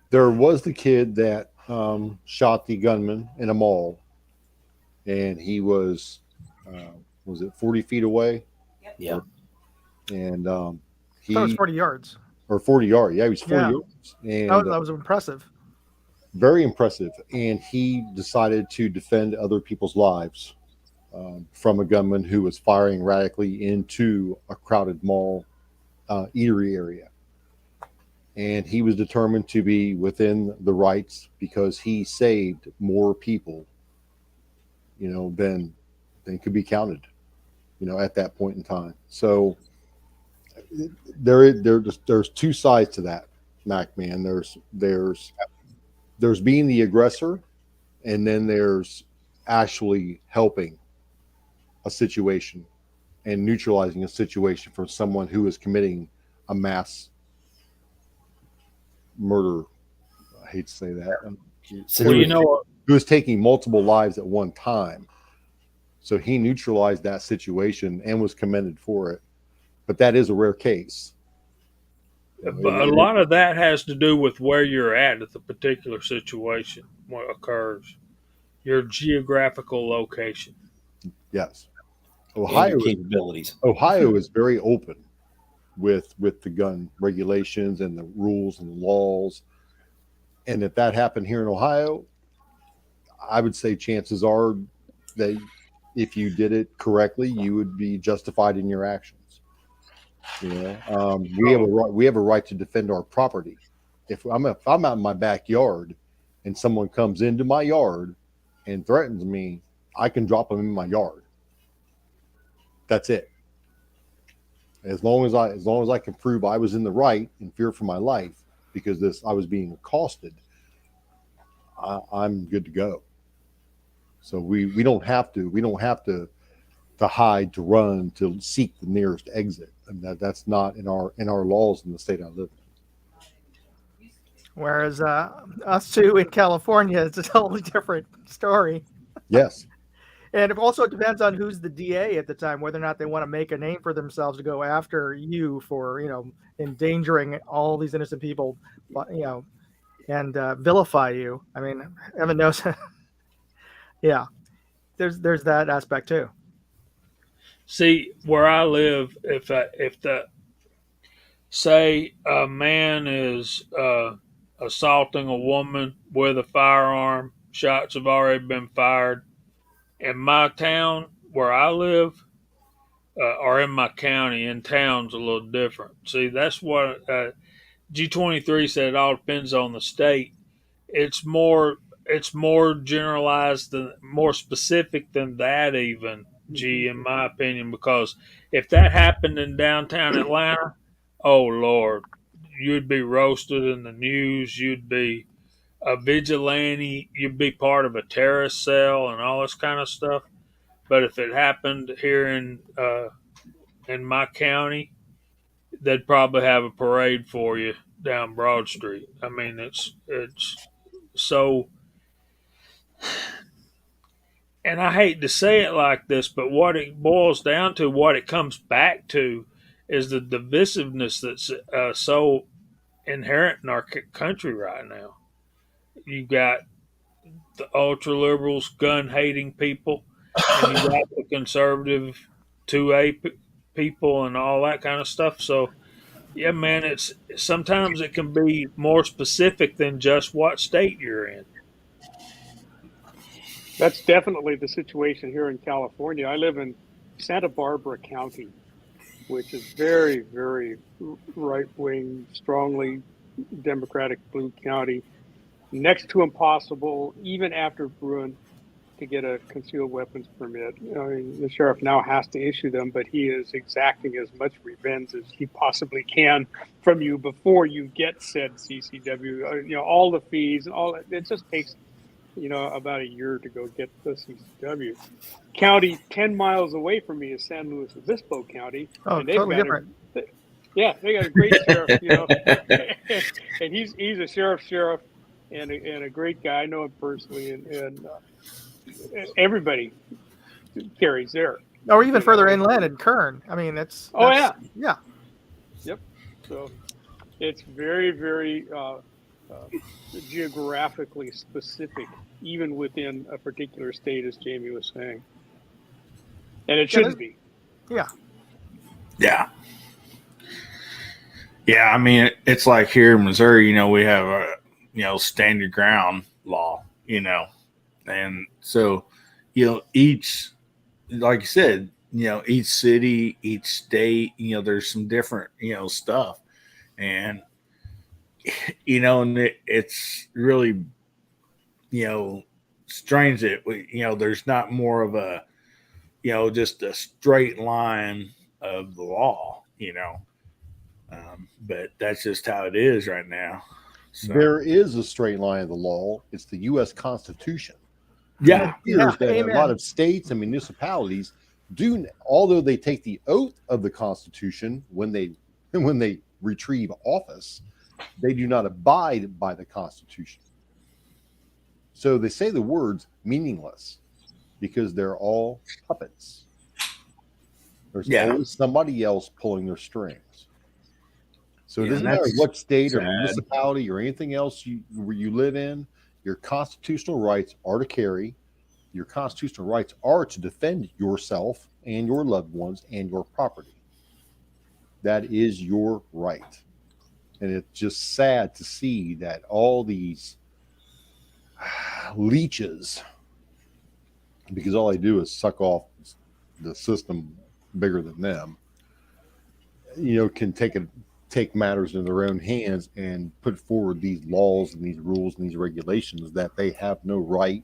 There was the kid that shot the gunman in a mall, and he was it 40 feet away? Yeah. And He was 40 yards. Or 40 yards. Yeah, he was 40 yards. And that was impressive. Very impressive. And he decided to defend other people's lives from a gunman who was firing radically into a crowded mall eatery area. and he was determined to be within the rights because he saved more people, than could be counted, at that point in time. So there's two sides to that, Mac man. There's being the aggressor, and then there's actually helping a situation and neutralizing a situation from someone who is committing a mass murder. I hate to say that. Well, you know, Who was taking multiple lives at one time. So he neutralized that situation and was commended for it. But that is a rare case. but a lot of that has to do with where you're at the particular situation what occurs, your geographical location. Yes. and Ohio, your capabilities. Ohio is very open with the gun regulations and the rules and the laws. And if that happened here in Ohio, I would say chances are that if you did it correctly, you would be justified in your actions. We have a right to defend our property. If I'm out in my backyard and someone comes into my yard and threatens me, I can drop them in my yard. That's it. As long as I can prove I was in the right and fear for my life because I was being accosted, I'm good to go. So we don't have to hide, to run, to seek the nearest exit, and that's not in our laws in the state I live in. Whereas us two in California, it's a totally different story. Yes. And it also depends on who's the DA at the time, whether or not they want to make a name for themselves to go after you for, endangering all these innocent people, and vilify you. I mean, heaven knows. Yeah, there's that aspect too. See, where I live, if say a man is assaulting a woman with a firearm, shots have already been fired. In my town where I live, or in my county, in town's a little different. See, that's what G23 said. It all depends on the state. It's more generalized than more specific than that even, G, in my opinion, because if that happened in downtown Atlanta, oh Lord, you'd be roasted in the news, you'd be a vigilante, you'd be part of a terrorist cell and all this kind of stuff. But if it happened here in my county, they'd probably have a parade for you down Broad Street. I mean, it's so. And I hate to say it like this, but what it boils down to, what it comes back to, is the divisiveness that's so inherent in our country right now. You got the ultra liberals, gun hating people, and you got the conservative 2A people and all that kind of stuff. So, yeah, man, it's sometimes it can be more specific than just what state you're in. That's definitely the situation here in California. I live in Santa Barbara County, which is very, very right-wing, strongly Democratic blue county. Next to impossible, even after Bruin, to get a concealed weapons permit. I mean, the sheriff now has to issue them, but he is exacting as much revenge as he possibly can from you before you get said CCW. All the fees, it just takes about a year to go get the CCW. County 10 miles away from me is San Luis Obispo County. Oh, and they've totally got different. They got a great sheriff, and he's a sheriff, and a great guy. I know him personally, and everybody carries there. Or even further inland in Kern. I mean, yeah. Yep. So it's very, very geographically specific, even within a particular state, as Jamie was saying. And it shouldn't be. Yeah. Yeah. Yeah, I mean, it's like here in Missouri, we have a, stand your ground law, and so, each, like you said, each city, each state, there's some different, stuff. And and it's really, strange that there's not more of a, just a straight line of the law, but that's just how it is right now. So, There is a straight line of the law. It's the U.S. Constitution. yeah, It appears that a amen. lot of states and municipalities do, although they take the oath of the Constitution when they retrieve office, they do not abide by the Constitution. So they say the words meaningless because they're all puppets. There's always somebody else pulling their strings. So it doesn't matter what state or municipality or anything else you live in, your constitutional rights are to carry. Your constitutional rights are to defend yourself and your loved ones and your property. That is your right. And it's just sad to see that all these leeches, because all they do is suck off the system bigger than them, can take matters in their own hands and put forward these laws and these rules and these regulations that they have no right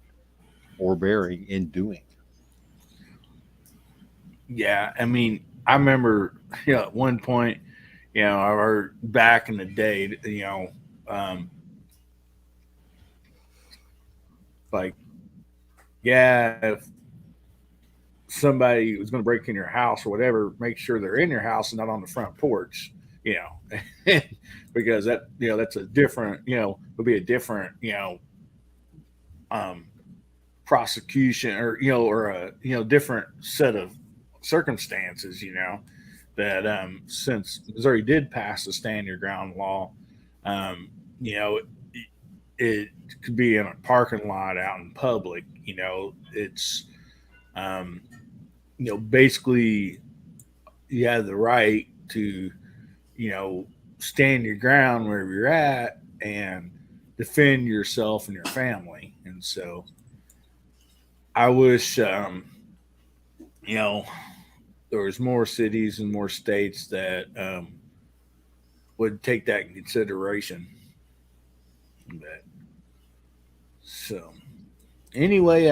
or bearing in doing. Yeah, I mean, I remember, at one point, I heard back in the day, if somebody was going to break in your house or whatever, make sure they're in your house and not on the front porch, because that, that's a different, would be a different, prosecution or a, different set of circumstances, that since Missouri did pass the stand your ground law, it could be in a parking lot out in public, it's basically you have the right to stand your ground wherever you're at and defend yourself and your family. And so I wish there was more cities and more states that would take that in consideration. But, so anyway,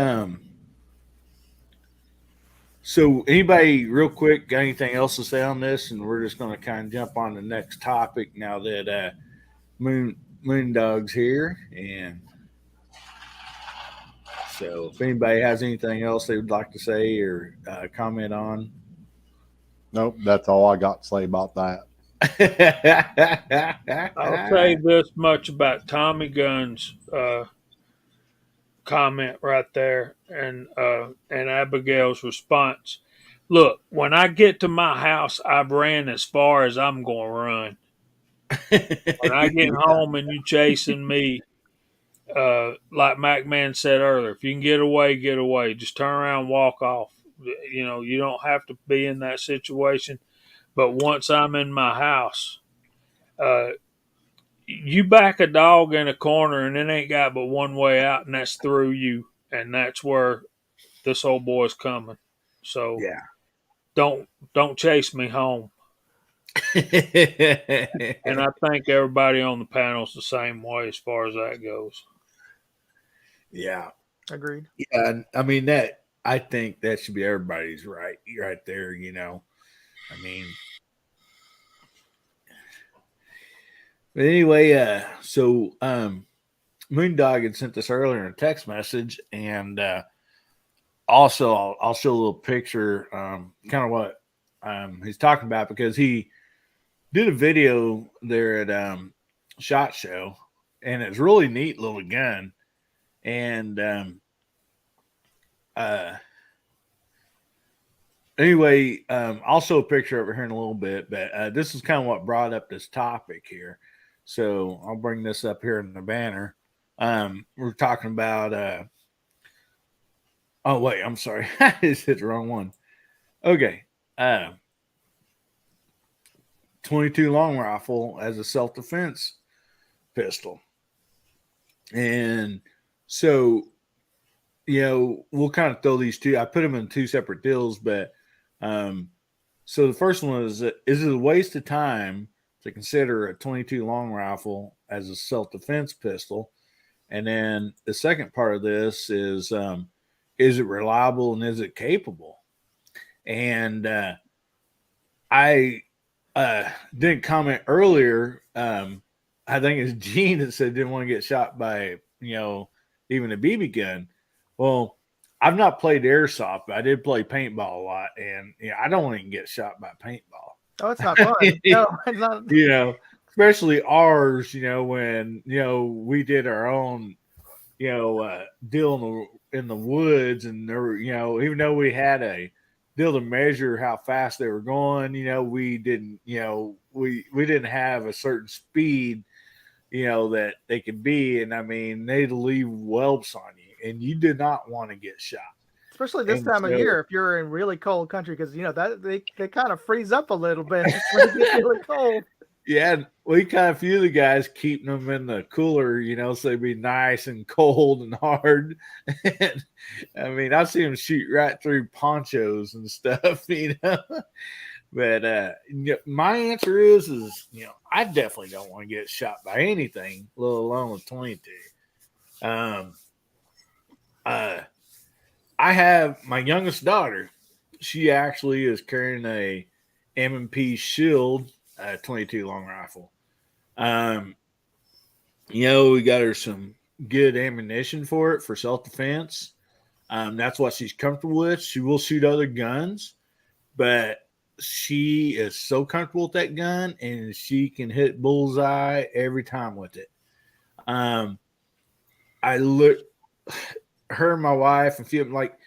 so anybody real quick got anything else to say on this? And we're just going to kind of jump on the next topic now that Moondog's here. And so if anybody has anything else they would like to say or comment on. Nope, that's all I got to say about that. I'll say this much about Tommy Gunn's comment right there and Abigail's response. Look, when I get to my house, I've ran as far as I'm going to run. When I get home and you chasing me, like MacMan said earlier, if you can get away, get away. Just turn around and walk off. You don't have to be in that situation. But once I'm in my house, you back a dog in a corner and it ain't got but one way out, and that's through you. And that's where this old boy's coming. So yeah, don't chase me home. And I think everybody on the panel's the same way as far as that goes. Yeah. Agreed. Yeah. I mean, I think that should be everybody's right there, I mean, but anyway, so Moondog had sent this earlier in a text message, and also I'll show a little picture, kind of what he's talking about, because he did a video there at SHOT Show, and it's really neat little gun, and anyway, I'll show a picture over here in a little bit, but this is kind of what brought up this topic here. So I'll bring this up here in the banner. We're talking about oh wait, I'm sorry. I just hit the wrong one. Okay. 22 long rifle as a self-defense pistol. And so, we'll kind of throw these two. I put them in two separate deals, but so the first one is it a waste of time to consider a 22 long rifle as a self-defense pistol. And then the second part of this is it reliable and is it capable? And I didn't comment earlier. I think it's Gene that said didn't want to get shot by, even a BB gun. Well, I've not played airsoft, but I did play paintball a lot. And I don't want to get shot by paintball. Oh, it's not fun. No, it's not. Especially ours, when, we did our own, deal in the woods, and there were, even though we had a deal to measure how fast they were going, we didn't, we didn't have a certain speed, that they could be. And I mean, they'd leave whelps on you, and you did not want to get shot. Especially this time of year, if you're in really cold country, because that they kind of freeze up a little bit when it gets really cold. Yeah, we kind of few of the guys keeping them in the cooler, so they'd be nice and cold and hard. And, I mean, I've seen them shoot right through ponchos and stuff, But my answer is I definitely don't want to get shot by anything, let alone with 22. I have my youngest daughter. She actually is carrying a M&P Shield 22 long rifle. We got her some good ammunition for it for self-defense. That's what she's comfortable with. She will shoot other guns, but she is so comfortable with that gun, and she can hit bullseye every time with it. I look her and my wife and feel like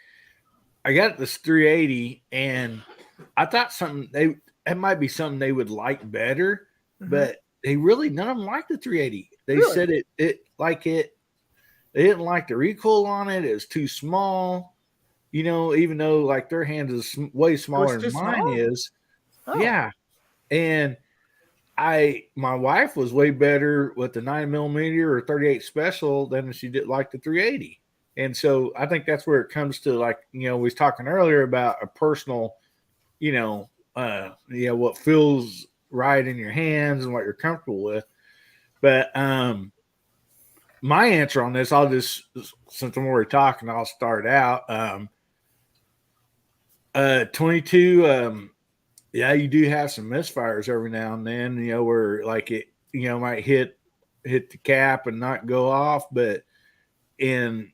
I got this 380, and I thought it might be something they would like better, but they really, none of them like the 380. They Really? said they didn't like the recoil on it. It was too small, even though like their hand is way smaller than mine small? is. Oh. Yeah. And my wife was way better with the 9mm or 38 special than she did like the 380. And so I think that's where it comes to, like, we was talking earlier about a personal, what feels right in your hands and what you're comfortable with. But my answer on this, I'll just, since I'm already talking, I'll start out. 22, you do have some misfires every now and then, where like it, might hit the cap and not go off. But in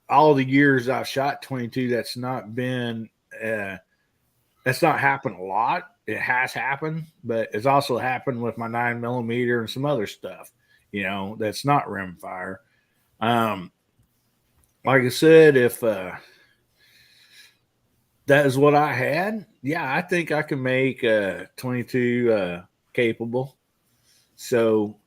all the years I've shot 22, that's not happened a lot. It has happened, but it's also happened with my 9mm and some other stuff, that's not rimfire. Like I said, if that is what I had, I think I can make 22 capable. So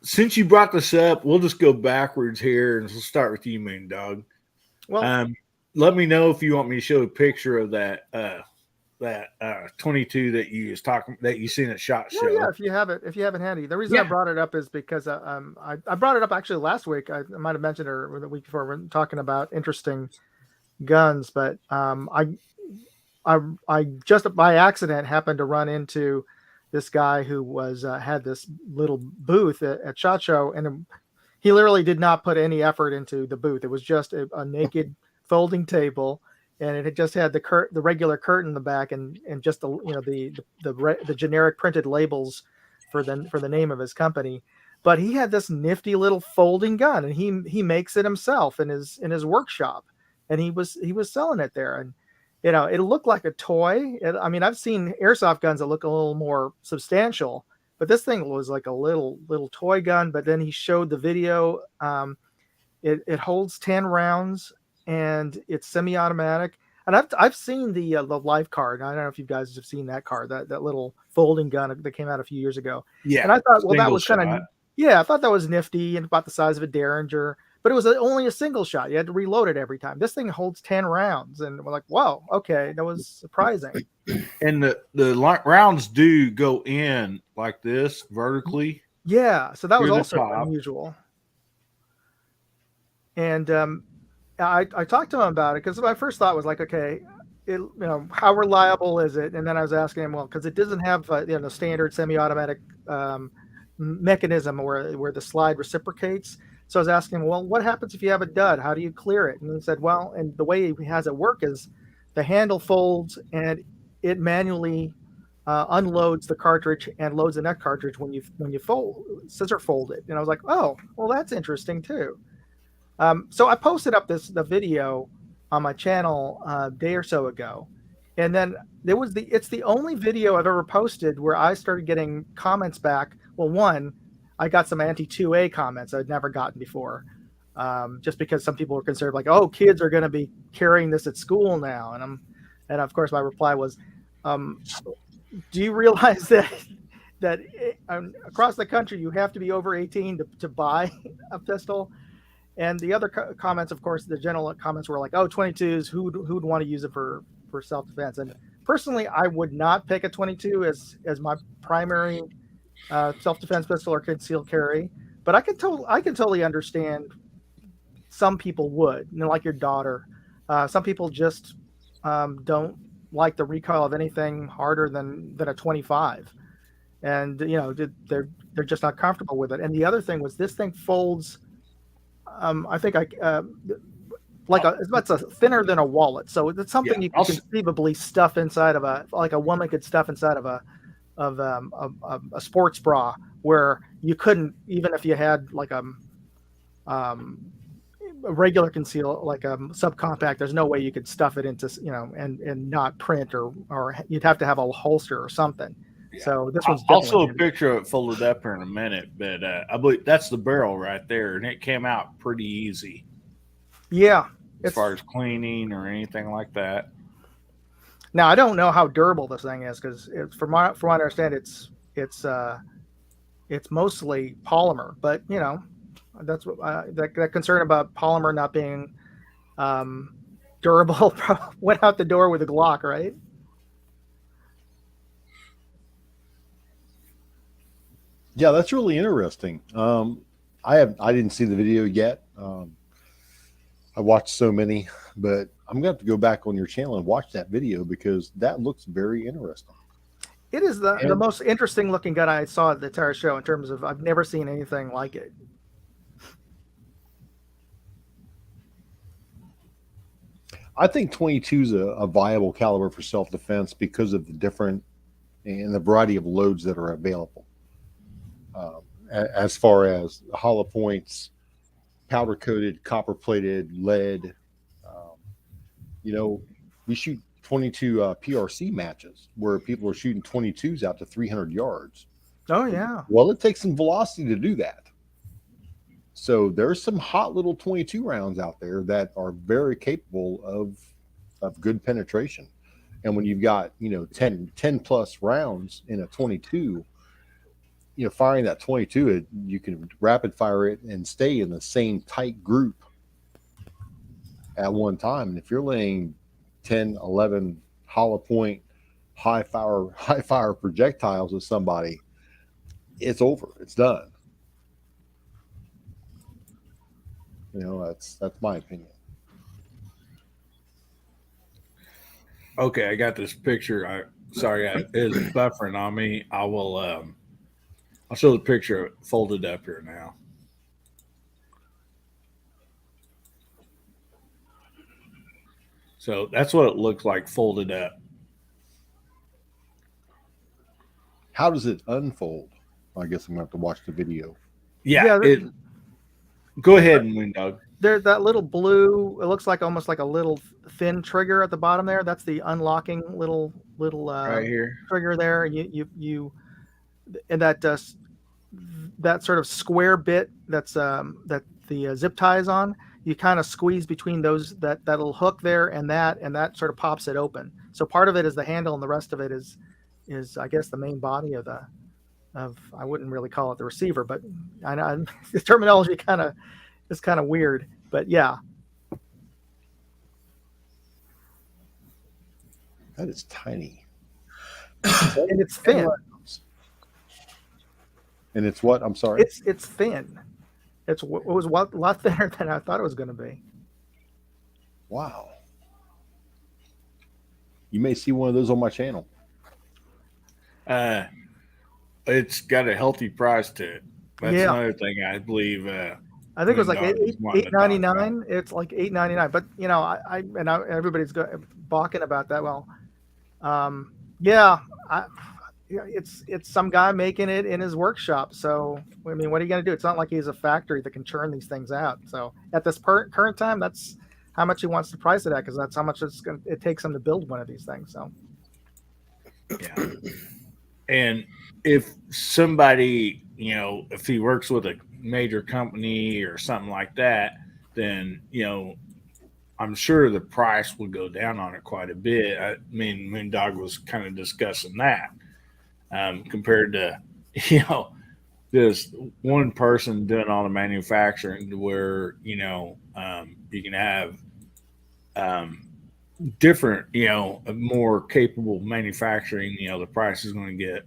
since you brought this up, we'll just go backwards here, and we'll start with you, Moondog. Well, let me know if you want me to show a picture of that 22 that you seen at SHOT Show. yeah, if you have it handy. The reason I brought it up is because I brought it up actually last week. I might have mentioned it, or the week before. We're talking about interesting guns, but I just by accident happened to run into this guy who was had this little booth at SHOT Show, and he literally did not put any effort into the booth. It was just a naked folding table, and it had just had the regular curtain in the back, and just the generic printed labels for the name of his company. But he had this nifty little folding gun, and he makes it himself in his workshop, and he was selling it there. And it looked like a toy. I've seen airsoft guns that look a little more substantial, but this thing was like a little toy gun. But then he showed the video. It holds 10 rounds, and it's semi-automatic. And I've seen the life card. I don't know if you guys have seen that card, that little folding gun that came out a few years ago. Yeah. And I thought, well, that was kind of, I thought that was nifty and about the size of a Derringer. But it was only a single shot. You had to reload it every time. This thing holds 10 rounds. And we're like, whoa, okay, that was surprising. And the rounds do go in like this vertically. Yeah, so that was Through the also top. unusual. And I talked to him about it, because my first thought was like, okay, how reliable is it? And then I was asking him, well, because it doesn't have the standard semi-automatic mechanism where the slide reciprocates. So I was asking him, well, what happens if you have a dud? How do you clear it? And he said, well, and the way he has it work is the handle folds and it manually unloads the cartridge and loads the next cartridge when you scissor fold it. And I was like, oh, well, that's interesting too. So I posted up the video on my channel a day or so ago, and then it's the only video I've ever posted where I started getting comments back. Well, one, I got some anti-2A comments I'd never gotten before, just because some people were concerned, like, oh, kids are going to be carrying this at school now, and of course my reply was, do you realize that across the country you have to be over 18 to buy a pistol? And the other comments, of course, the general comments were like, oh, 22s, who'd want to use it for self-defense? And personally, I would not pick a 22 as my primary self-defense pistol or concealed carry. But I can totally understand some people would, like your daughter. Some people just don't like the recoil of anything harder than a 25. And, they're just not comfortable with it. And the other thing was this thing folds, I think it's thinner than a wallet, so it's something you can conceivably stuff inside of a woman could stuff inside of a sports bra, where you couldn't, even if you had like a regular conceal, like a subcompact. There's no way you could stuff it into and not print, or you'd have to have a holster or something. Yeah. So this one's also a picture of it folded up here in a minute, but I believe that's the barrel right there, and it came out pretty easy. Yeah, as far as cleaning or anything like that. Now I don't know how durable this thing is, because from what I understand, it's mostly polymer. But that's what that concern about polymer not being durable went out the door with a Glock, right? Yeah, that's really interesting. I didn't see the video yet. I watched so many, but I'm going to have to go back on your channel and watch that video, because that looks very interesting. It is the most interesting looking gun I saw at the entire show, in terms of I've never seen anything like it. I think 22 is a viable caliber for self-defense because of the different and the variety of loads that are available. As far as hollow points, powder coated, copper plated, lead, we shoot 22 PRC matches where people are shooting 22s out to 300 yards. Oh yeah. Well, it takes some velocity to do that. So there's some hot little 22 rounds out there that are very capable of good penetration. And when you've got, 10 plus rounds in a 22, firing that 22, you can rapid fire it and stay in the same tight group at one time. And if you're laying 10, 11 hollow point, high fire projectiles with somebody, it's over. It's done. That's my opinion. Okay, I got this picture. It is buffering on me. I'll show the picture folded up here now. So that's what it looks like folded up. How does it unfold? I guess I'm going to have to watch the video. Yeah. Go ahead and win, Doug. There's that little blue. It looks like almost like a little thin trigger at the bottom there. That's the unlocking little right here trigger there. You and that sort of square bit that's that the zip tie is on. You kind of squeeze between those that little hook there and that sort of pops it open. So part of it is the handle, and the rest of it is I guess the main body of I wouldn't really call it the receiver, but I know the terminology is kind of weird, but yeah. That is tiny. And it's thin. And it's what? I'm sorry. It's thin. It was a lot thinner than I thought it was going to be. Wow. you may see one of those on my channel. It's got a healthy price to it. That's Yeah. another thing I believe. I think it was like Moondog was wanting to talk $8.99. It's like $8.99. But everybody's balking about that. Well, it's some guy making it in his workshop. So I mean, what are you going to do? It's not like he's a factory that can churn these things out. So at this current time, that's how much he wants to price it at, because that's how much it takes him to build one of these things. So Yeah. And if somebody, if he works with a major company or something like that, then, I'm sure the price will go down on it quite a bit. I mean, Moondog was kind of discussing that compared to, just one person doing all the manufacturing, to where, you can have different, more capable manufacturing. The price is going to get,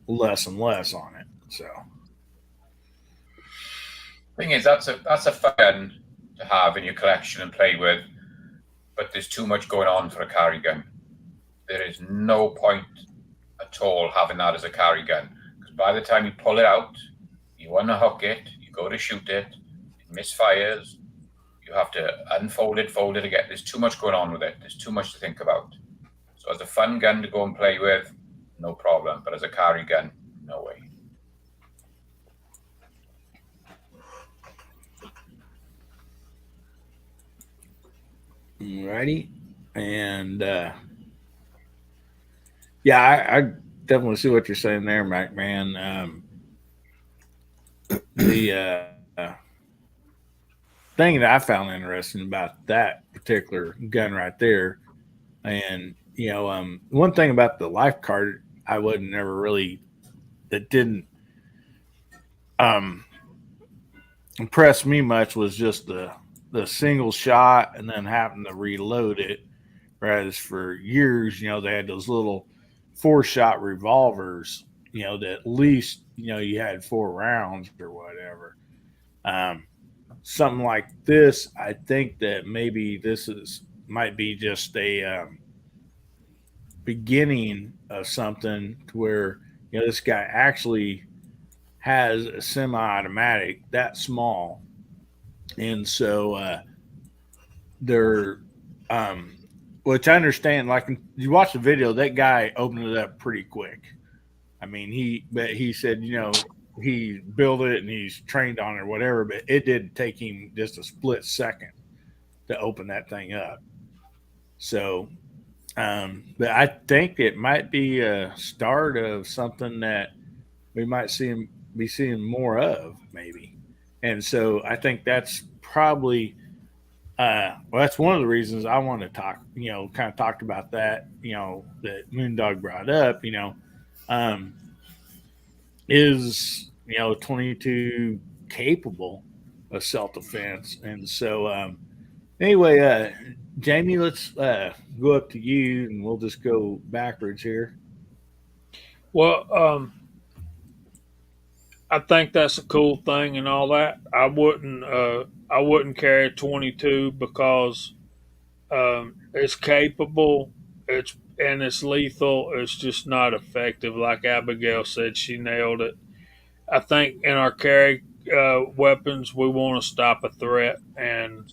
less and less on it. So, Thing is, that's a fun to have in your collection and play with, but there's too much going on for a carry gun. There is no point at all having that as a carry gun, because by the time you pull it out, you unhook it, you go to shoot it, it misfires, you have to unfold it, fold it again. There's too much going on with it. There's too much to think about. So as a fun gun to go and play with, no problem, but as a carry gun, no way. Alrighty. And I definitely see what you're saying there, Mac, man. The thing that I found interesting about that particular gun right there, and one thing about the life card I wasn't never really, that didn't impress me much, was just the single shot and then having to reload it. Whereas for years, they had those little 4-shot revolvers, that at least, you had 4 rounds or whatever. Something like this, I think that maybe this might be just a beginning of something to where, this guy actually has a semi-automatic that small. And so they're, which I understand, like you watch the video, that guy opened it up pretty quick. I mean, he said, he built it and he's trained on it or whatever, but it did take him just a split second to open that thing up. So, but I think it might be a start of something that we might be seeing more of, maybe. And so I think that's probably, that's one of the reasons I want to talk, kind of talked about that, that Moondog brought up, is, 22 capable of self-defense. And so, anyway, Jamie, let's go up to you and we'll just go backwards here. Well, I think that's a cool thing and all that. I wouldn't carry a 22 because it's capable, it's lethal. It's just not effective. Like Abigail said, she nailed it. I think in our carry weapons, we want to stop a threat, and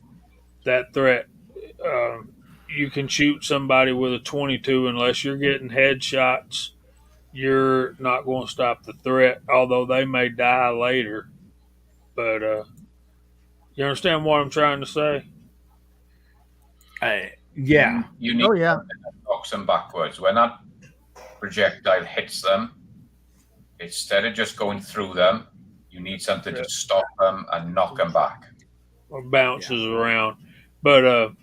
that threat, you can shoot somebody with a 22 unless you're getting headshots. You're not going to stop the threat, although they may die later. But you understand what I'm trying to say? Yeah. You need to box them backwards. When that projectile hits them, instead of just going through them, you need something to stop them and knock them back. Or bounces around. But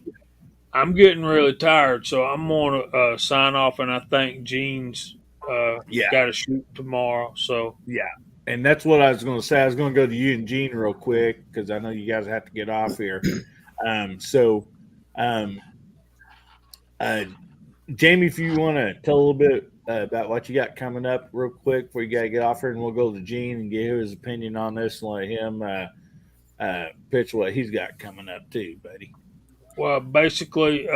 I'm getting really tired, so I'm going to sign off, and I think Gene's got to shoot tomorrow. So And that's what I was going to say. I was going to go to you and Gene real quick because I know you guys have to get off here. Jamie, if you want to tell a little bit about what you got coming up real quick before you got to get off here, and we'll go to Gene and get his opinion on this and let him pitch what he's got coming up too, buddy. Well, basically,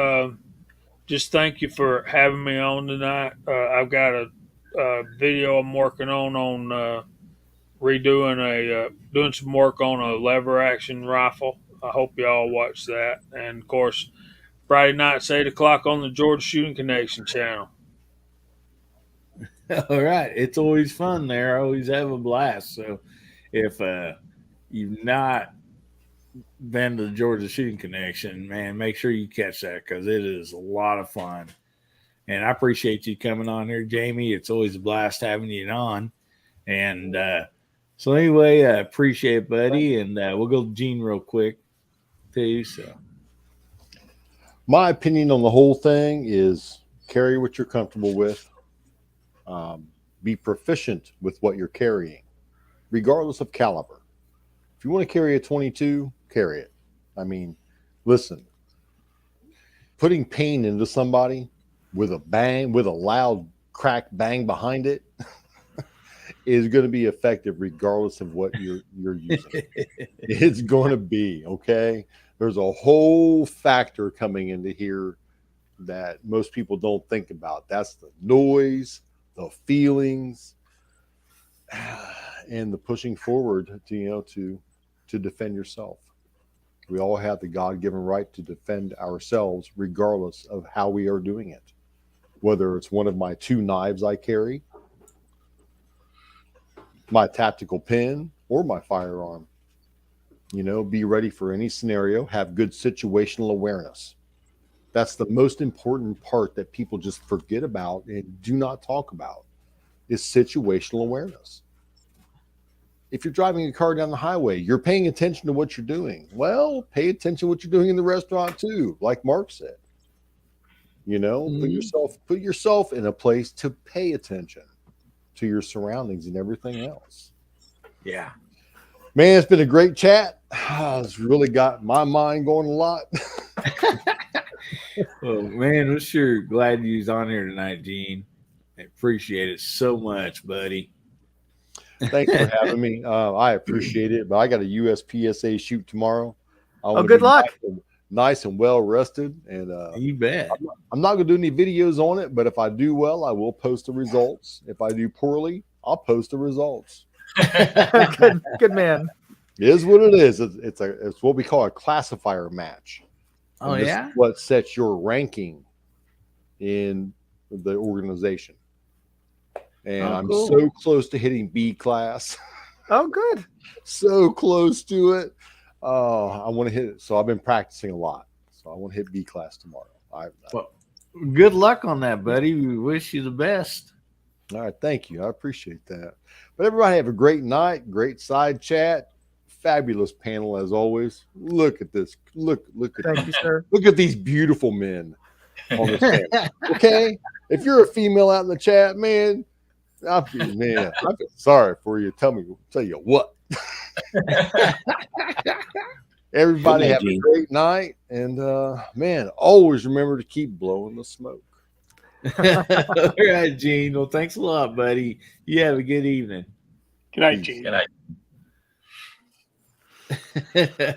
just thank you for having me on tonight. I've got a video I'm working on redoing doing some work on a lever action rifle. I hope y'all watch that. And of course, Friday nights 8 o'clock on the Georgia Shooting Connection channel. All right. It's always fun there. I always have a blast. So if you've not been to the Georgia Shooting Connection, man, make sure you catch that because it is a lot of fun. And I appreciate you coming on here, Jamie. It's always a blast having you on. And so anyway, I appreciate it, buddy. And we'll go to Gene real quick too. So my opinion on the whole thing is carry what you're comfortable with. Be proficient with what you're carrying, regardless of caliber. If you want to carry a 22, carry it. I mean, listen, putting pain into somebody with a bang, with a loud crack bang behind it is going to be effective regardless of what you're using. It's going to be, okay? There's a whole factor coming into here that most people don't think about. That's the noise, the feelings, and the pushing forward to defend yourself. We all have the God-given right to defend ourselves regardless of how we are doing it. Whether it's one of my 2 knives I carry, my tactical pin, or my firearm. Be ready for any scenario, have good situational awareness. That's the most important part that people just forget about and do not talk about is situational awareness. If you're driving a car down the highway, you're paying attention to what you're doing. Well, pay attention to what you're doing in the restaurant too, like Mark said. Put yourself in a place to pay attention to your surroundings and everything else. yeah. Man, it's been a great chat. It's really got my mind going a lot. Well, man, we're sure glad you was on here tonight, Gene. I appreciate it so much, buddy. Thanks for having me. I appreciate it, but I got a USPSA shoot tomorrow. Good luck. Nice and well rested, and You bet. I'm not going to do any videos on it, but if I do well, I will post the results. If I do poorly, I'll post the results. Good man. It is what it is. It's what we call a classifier match. Oh, And this yeah? is what sets your ranking in the organization. And I'm cool. so close to hitting B class. Oh, good. So close to it. I want to hit it. So I've been practicing a lot. So I want to hit B class tomorrow. Well, good luck on that, buddy. We wish you the best. All right. Thank you. I appreciate that. But everybody have a great night. Great side chat. Fabulous panel as always. Look at this. Look at Thank you, sir. Look at these beautiful men on this panel. Okay. If you're a female out in the chat, man, I feel sorry for you. Tell you what. Everybody have a great night, and man, always remember to keep blowing the smoke. All right, Gene. Well, thanks a lot, buddy. You have a good evening. Good night, Gene. Good night.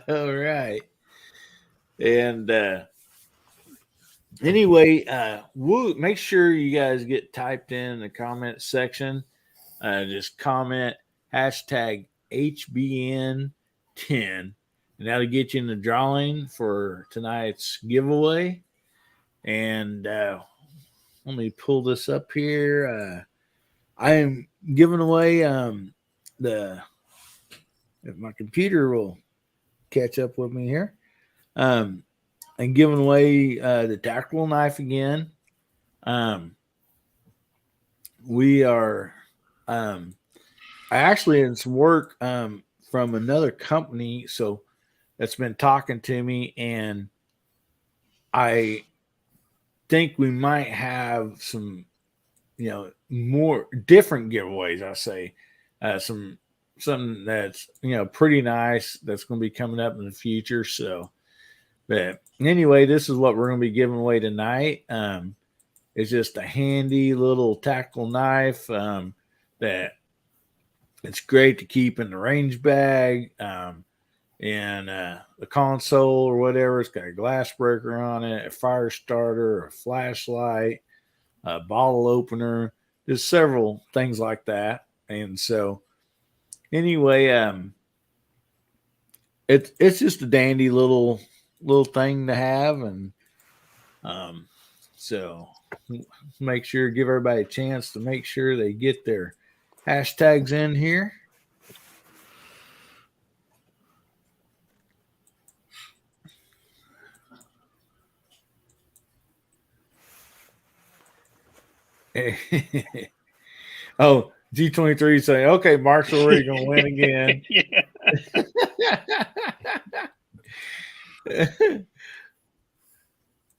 All right. And anyway, we'll make sure you guys get typed in the comment section. Just comment hashtag HBN10, and that'll get you in the drawing for tonight's giveaway. And let me pull this up here. I am giving away if my computer will catch up with me here. And giving away the tactical knife again. We are I actually had some work from another company that's been talking to me, and I think we might have some more different giveaways. I say something that's pretty nice that's going to be coming up in the future. So, but anyway, this is what we're going to be giving away tonight. It's just a handy little tactical knife that it's great to keep in the range bag. And the console or whatever, it's got a glass breaker on it, a fire starter, a flashlight, a bottle opener, just several things like that. And so, anyway, it's just a dandy little thing to have, and so make sure give everybody a chance to make sure they get their hashtags in here. Oh, G23 saying, okay, Mark's already going to win again.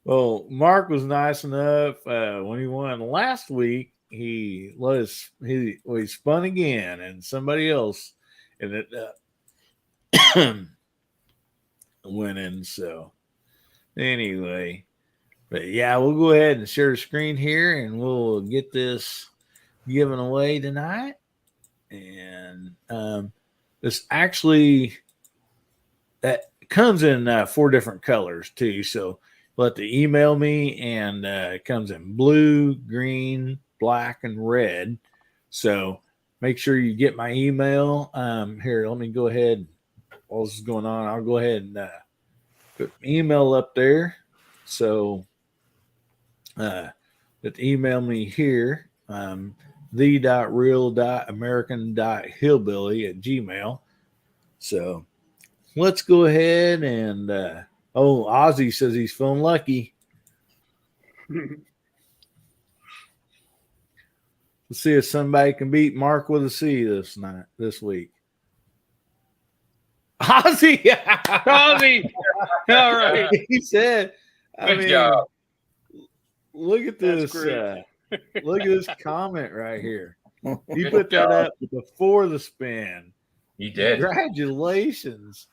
Well, Mark was nice enough when he won last week. He spun again, and somebody else ended up winning. So anyway, but yeah, we'll go ahead and share the screen here, and we'll get this given away tonight. And this actually that comes in 4 different colors too. So you'll have to email me, and it comes in blue, green, black, and red. So make sure you get my email. Here, let me go ahead. While this is going on, I'll go ahead and put my email up there. So email me here, the.real.american.hillbilly@gmail. So let's go ahead and Ozzy says he's feeling lucky. Let's see if somebody can beat Mark with a C this week. Ozzy, Ozzy, all right. He said, Good job. Look at this. Look at this comment right here. You put that up before the spin. He did. Congratulations.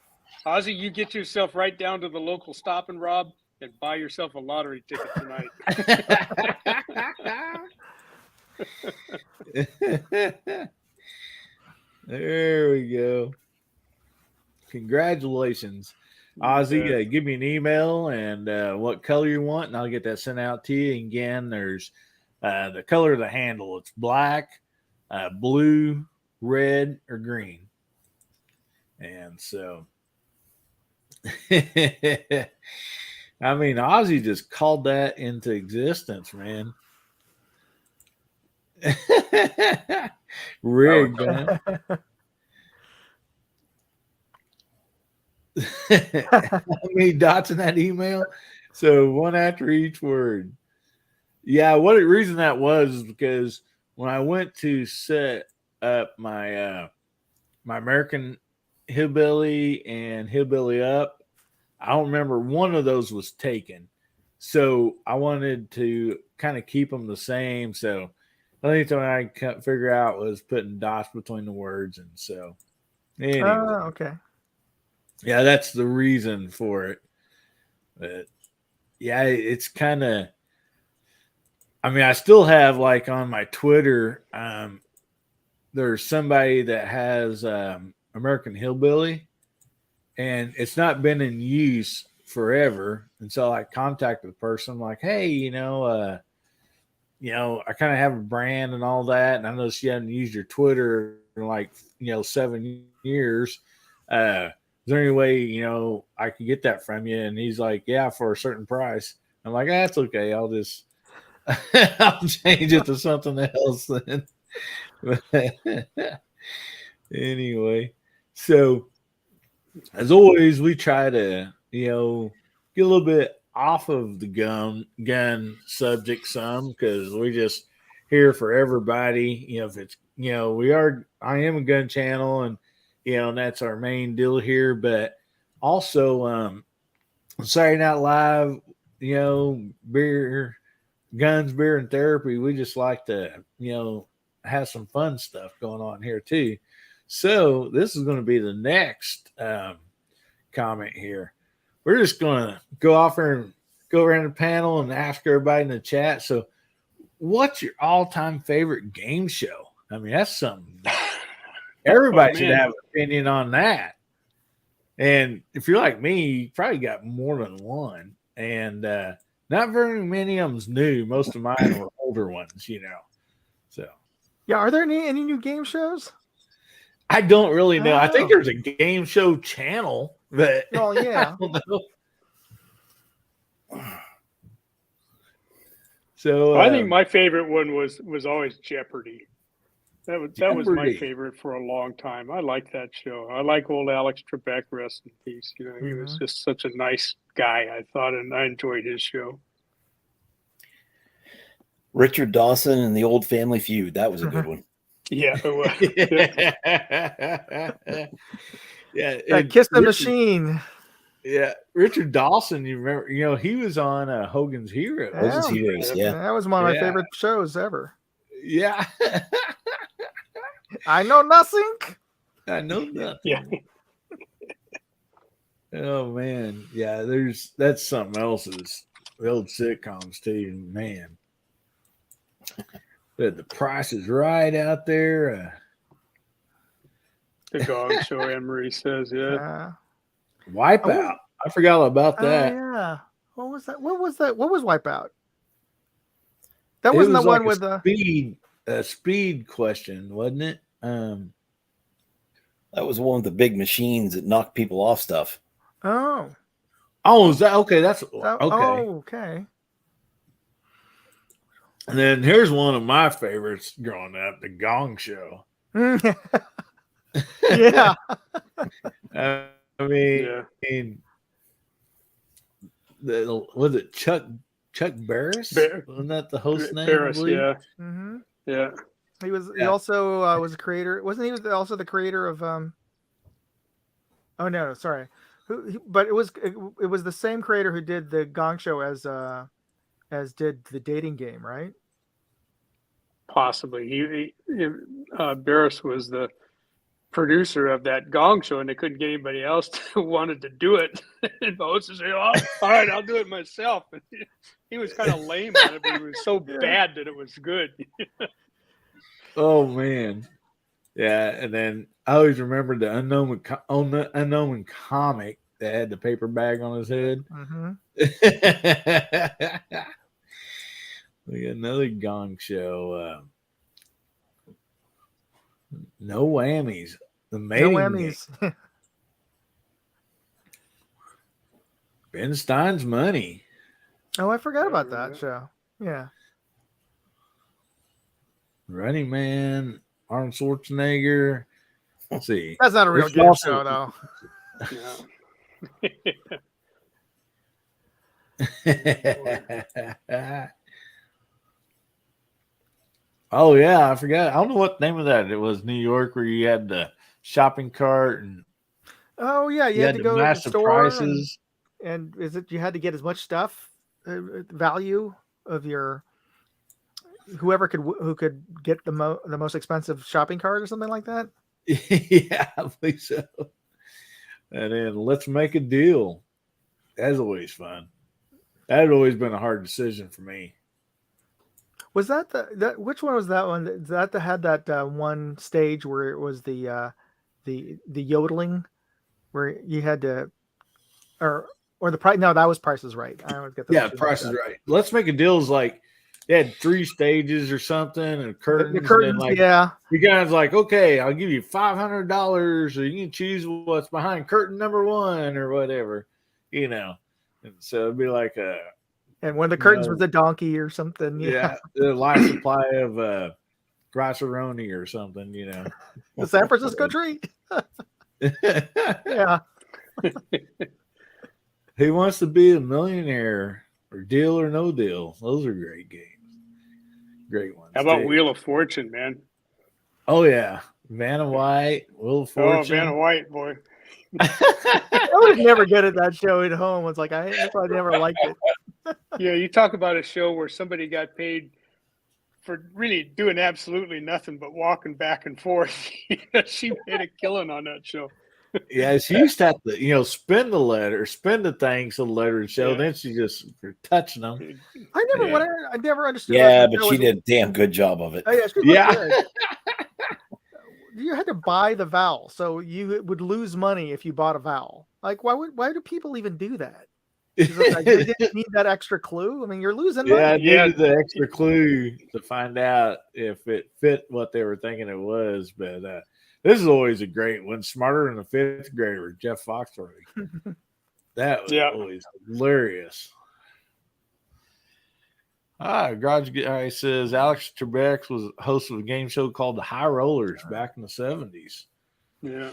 Ozzy, you get yourself right down to the local Stop and Rob and buy yourself a lottery ticket tonight. There we go. Congratulations. Ozzy, give me an email and what color you want, and I'll get that sent out to you. And again, there's the color of the handle. It's black, blue, red, or green. And so, I mean, Ozzy just called that into existence, man. Rigged, man. How many dots in that email? So 1 after each word. Yeah, what the reason that was is because when I went to set up my my American Hillbilly and Hillbilly Up, I don't remember, one of those was taken. So I wanted to kind of keep them the same. So the only thing I could figure out was putting dots between the words. And so anyway. Okay. Yeah, that's the reason for it. But yeah, it's kind of, I mean, I still have, like, on my Twitter, there's somebody that has American Hillbilly, and it's not been in use forever. And so I contacted the person, like, hey, I kind of have a brand and all that, and I noticed you haven't used your Twitter in 7 years. Is there any way, I can get that from you? And he's like, yeah, for a certain price. I'm like, that's okay. I'll just, I'll change it to something else then. Anyway, so as always, we try to, get a little bit off of the gun subject some, because we just here for everybody. If it's, I am a gun channel, and and that's our main deal here. But also, Saturday Night Live, beer, guns, beer, and therapy. We just like to, have some fun stuff going on here too. So this is going to be the next comment here. We're just going to go off here and go around the panel and ask everybody in the chat. So what's your all-time favorite game show? I mean, that's something. Everybody should have an opinion on that. And if you're like me, you probably got more than one. And not very many of them's new. Most of mine were older ones, you know. So Yeah, are there any new game shows? I don't really know. I think Oh. there's a game show channel, but Oh yeah. I don't know. So I think my favorite one was always Jeopardy. That was my Jeopardy. favorite for a long time. I like that show. I like old Alex Trebek, rest in peace. You know, he was just such a nice guy, I thought, and I enjoyed his show. Richard Dawson and the Old Family Feud. That was a good one. Yeah, it was. Yeah, That Kiss the Machine. Yeah, Richard Dawson. You remember? You know, he was on Hogan's Heroes. Hogan's Heroes, yeah. That was one of my Yeah. favorite shows ever. Yeah, I know nothing. I know nothing. Yeah. Oh man, yeah. That's something else. Is the old sitcoms too, man. But the Price is Right out there. The Gong Show, Emery says, yeah. Wipeout. I forgot all about that. Oh, yeah. What was that? What was that? What was Wipeout? That It wasn't was the one like with the. a speed question, wasn't it? That was one of the big machines that knocked people off stuff. Oh. Oh, is that okay? That's okay. Oh, okay. And then here's one of my favorites growing up: the Gong Show. yeah. I mean, Yeah. Was it Chuck Barris? Bar- Wasn't that the host name? I Paris, believe? yeah. hmm Yeah. He was. He Yeah. also was a creator. Wasn't he? Was also the creator of. Oh no, sorry. But it was the same creator who did the Gong Show as did the dating game, right? Possibly. Barris was the producer of that Gong Show, and they couldn't get anybody else who wanted to do it. And the host said, "Oh, all right, I'll do it myself." And he was kind of lame on it, but he was so bad that it was good. Oh man, yeah. And then I always remember the unknown comic that had the paper bag on his head. Mm-hmm. We got another Gong Show. No Whammies. The No mating game. whammies. Ben Stein's Money. Oh, I forgot about that show. Yeah. Running Man. Arnold Schwarzenegger. Let's see. That's not a real There's game also- show, though. Oh yeah, I forgot. I don't know what the name of that. It was New York, where you had the shopping cart and Oh yeah, you had to the go to the massive store prices. and is it you had to get as much stuff value of your who could get the most expensive shopping cart or something like that. Yeah, I think so. And then let's make a deal. That's always fun. That had always been a hard decision for me. Was that which one was that one? That had that one stage where it was the yodeling, where you had to, or the price? No, that was Price is Right. I always get those Yeah, two Price mixed is up. Right. Let's make a deal is like they had 3 stages or something and curtains. The curtains, and like, yeah. you guys like, okay, I'll give you $500, or you can choose what's behind curtain number 1 or whatever, you know. And so it'd be like And one of the curtains No. was a donkey or something. yeah, the life supply of Grasseroni or something, you know. The San Francisco treat. Yeah. Who Wants to Be a Millionaire or Deal or No Deal? Those are great games. Great ones. How about too. Wheel of Fortune, man? Oh yeah, Vanna White, Will Oh, Fortune. Vanna White, boy. I was never good at that show at home. It's like that's why I never liked it. Yeah, you talk about a show where somebody got paid for really doing absolutely nothing but walking back and forth. She made a killing on that show. Yeah, she used to have to, spin the thing so the letter would show. Yeah. Then she just for touching them. I never Yeah. I never understood. Yeah, that but show she was- did a damn good job of it. Oh yeah, she looked Yeah. good. you had to buy the vowel, so you would lose money if you bought a vowel. Like, why do people even do that? Is it like they didn't need that extra clue? I mean, you're losing money. Yeah, I Yeah. needed the extra clue to find out if it fit what they were thinking it was. But this is always a great one. Smarter than a fifth grader, Jeff Foxworthy. That was Yeah. always hilarious. Garage Guy says Alex Trebek was host of a game show called The High Rollers back in the 70s. Yeah.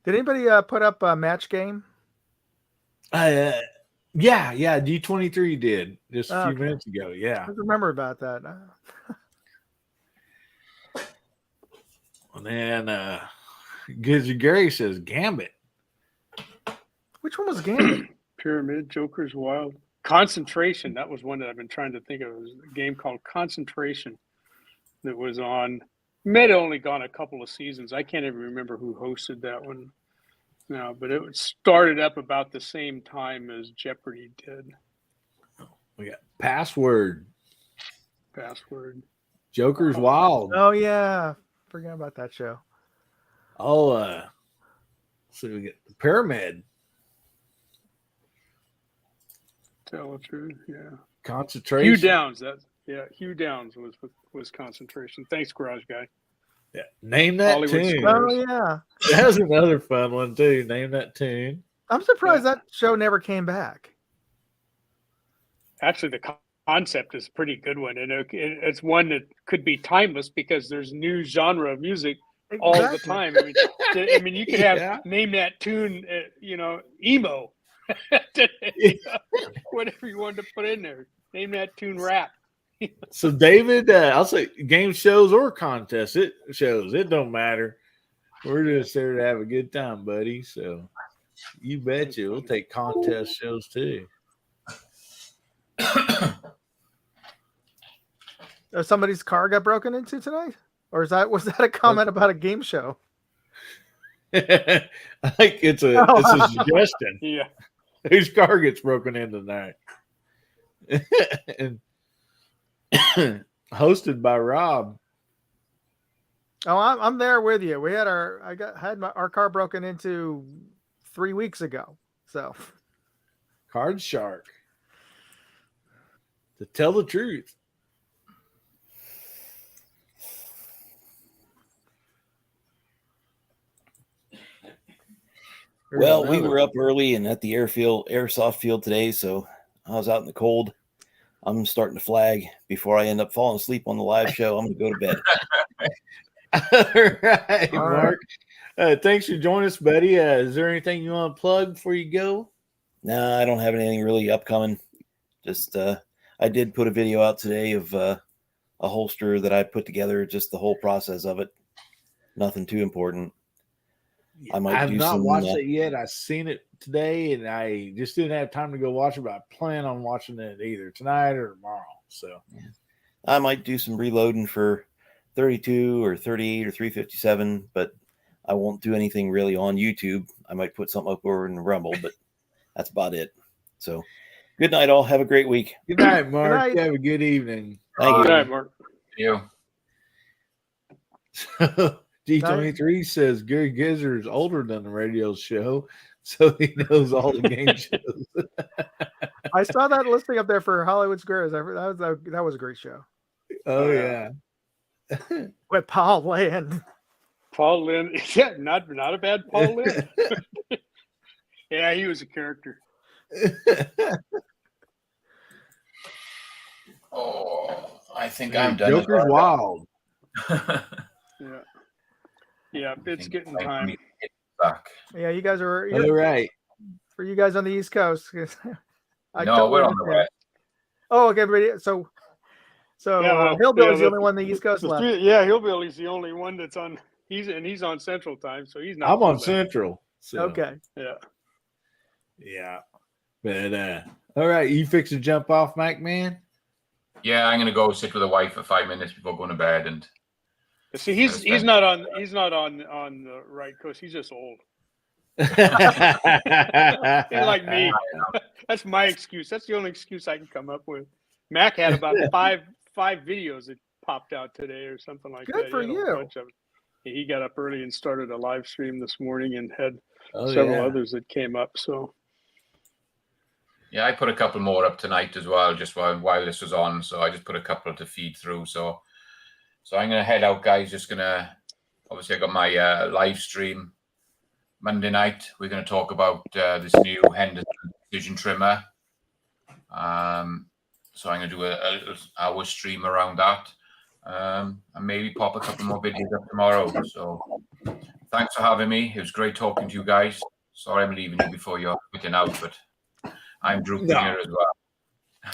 Did anybody put up a match game? Yeah, D23 did just a few Okay. minutes ago. Yeah. I remember about that. And then Gary says Gambit. Which one was Gambit? Pyramid, Joker's Wild. Concentration. That was one that I've been trying to think of. It was a game called Concentration that was on. May have only gone a couple of seasons. I can't even remember who hosted that one now, but it started up about the same time as Jeopardy did. We got Password, Password. Joker's Wild. Oh yeah, forgot about that show. Oh, so we get the Pyramid, Tell the truth. Yeah. Concentration. Hugh Downs. Hugh Downs was Concentration. Thanks, Garage Guy. Yeah. Name that Hollywood tune. Squares. Oh yeah, That was another fun one too. Name that tune. I'm surprised that show never came back. Actually, the concept is a pretty good one, and it's one that could be timeless because there's new genre of music all the Exactly. time. I mean, you could have Yeah. name that tune, emo, whatever you wanted to put in there. Name that tune rap. So David, I'll say game shows or contests, it don't matter. We're just there to have a good time, buddy. So you betcha we'll take contest shows too. Somebody's car got broken into tonight, or was that a comment about a game show? I think it's a suggestion. Yeah. Whose car gets broken in tonight? And hosted by Rob. Oh, I'm there with you. We had our car broken into 3 weeks ago. So Card Shark. To tell the truth. There's Well, we another were up early and at the airsoft field today, so I was out in the cold. I'm starting to flag before I end up falling asleep on the live show. I'm going to go to bed. All right, All Mark. Thanks for joining us, buddy. Is there anything you want to plug before you go? No, I don't have anything really upcoming. Just I did put a video out today of a holster that I put together, just the whole process of it. Nothing too important. I might have do not some, watched it yet. I've seen it today, and I just didn't have time to go watch it, but I plan on watching it either tonight or tomorrow. So I might do some reloading for 32 or 38 or 357, but I won't do anything really on YouTube. I might put something up over in Rumble, but that's about it. So good night, all. Have a great week. good night, Mark. night. Have a good evening. Thank Good you. night, Mark. You. D23 says Gary Gizzard is older than the radio show, so he knows all the game shows. I saw that listing up there for Hollywood Squares. That was a great show Oh, yeah. with Paul Land. Paul Lynn. Yeah, not a bad Paul Lynn. Yeah, he was a character. Oh, I think I'm done. Joker's Wild. Yeah. Yeah, it's think getting time for time. me to get back. Yeah, you guys are All right. for you guys on the East Coast. I No, totally we're on the understand. west. Oh, okay, everybody. So Yeah, well, Hillbilly's yeah, the only one on the East Coast left. Hillbilly's the only one that's on. He's on Central Time, so he's not. I'm on too bad. Central. So, Okay. Yeah. yeah. But, all right. You fix to jump off, Mac, man? Yeah, I'm gonna go sit with the wife for 5 minutes before going to bed, and See, he's not on the right coast. He's just old. He's like me. That's my excuse. That's the only excuse I can come up with. Mac had about five videos that popped out today or something like Good that. for He had a you. bunch of- He got up early and started a live stream this morning and had Oh, several yeah. others that came up. So Yeah, I put a couple more up tonight as well, just while this was on. So I just put a couple to feed through. So I'm gonna head out, guys. Just gonna obviously I got my live stream Monday night. We're gonna talk about this new Henderson Precision trimmer. So I'm gonna do a little hour stream around that, and maybe pop a couple more videos up tomorrow. So thanks for having me. It was great talking to you guys. Sorry I'm leaving you before you're quitting out, but I'm drooping here as well.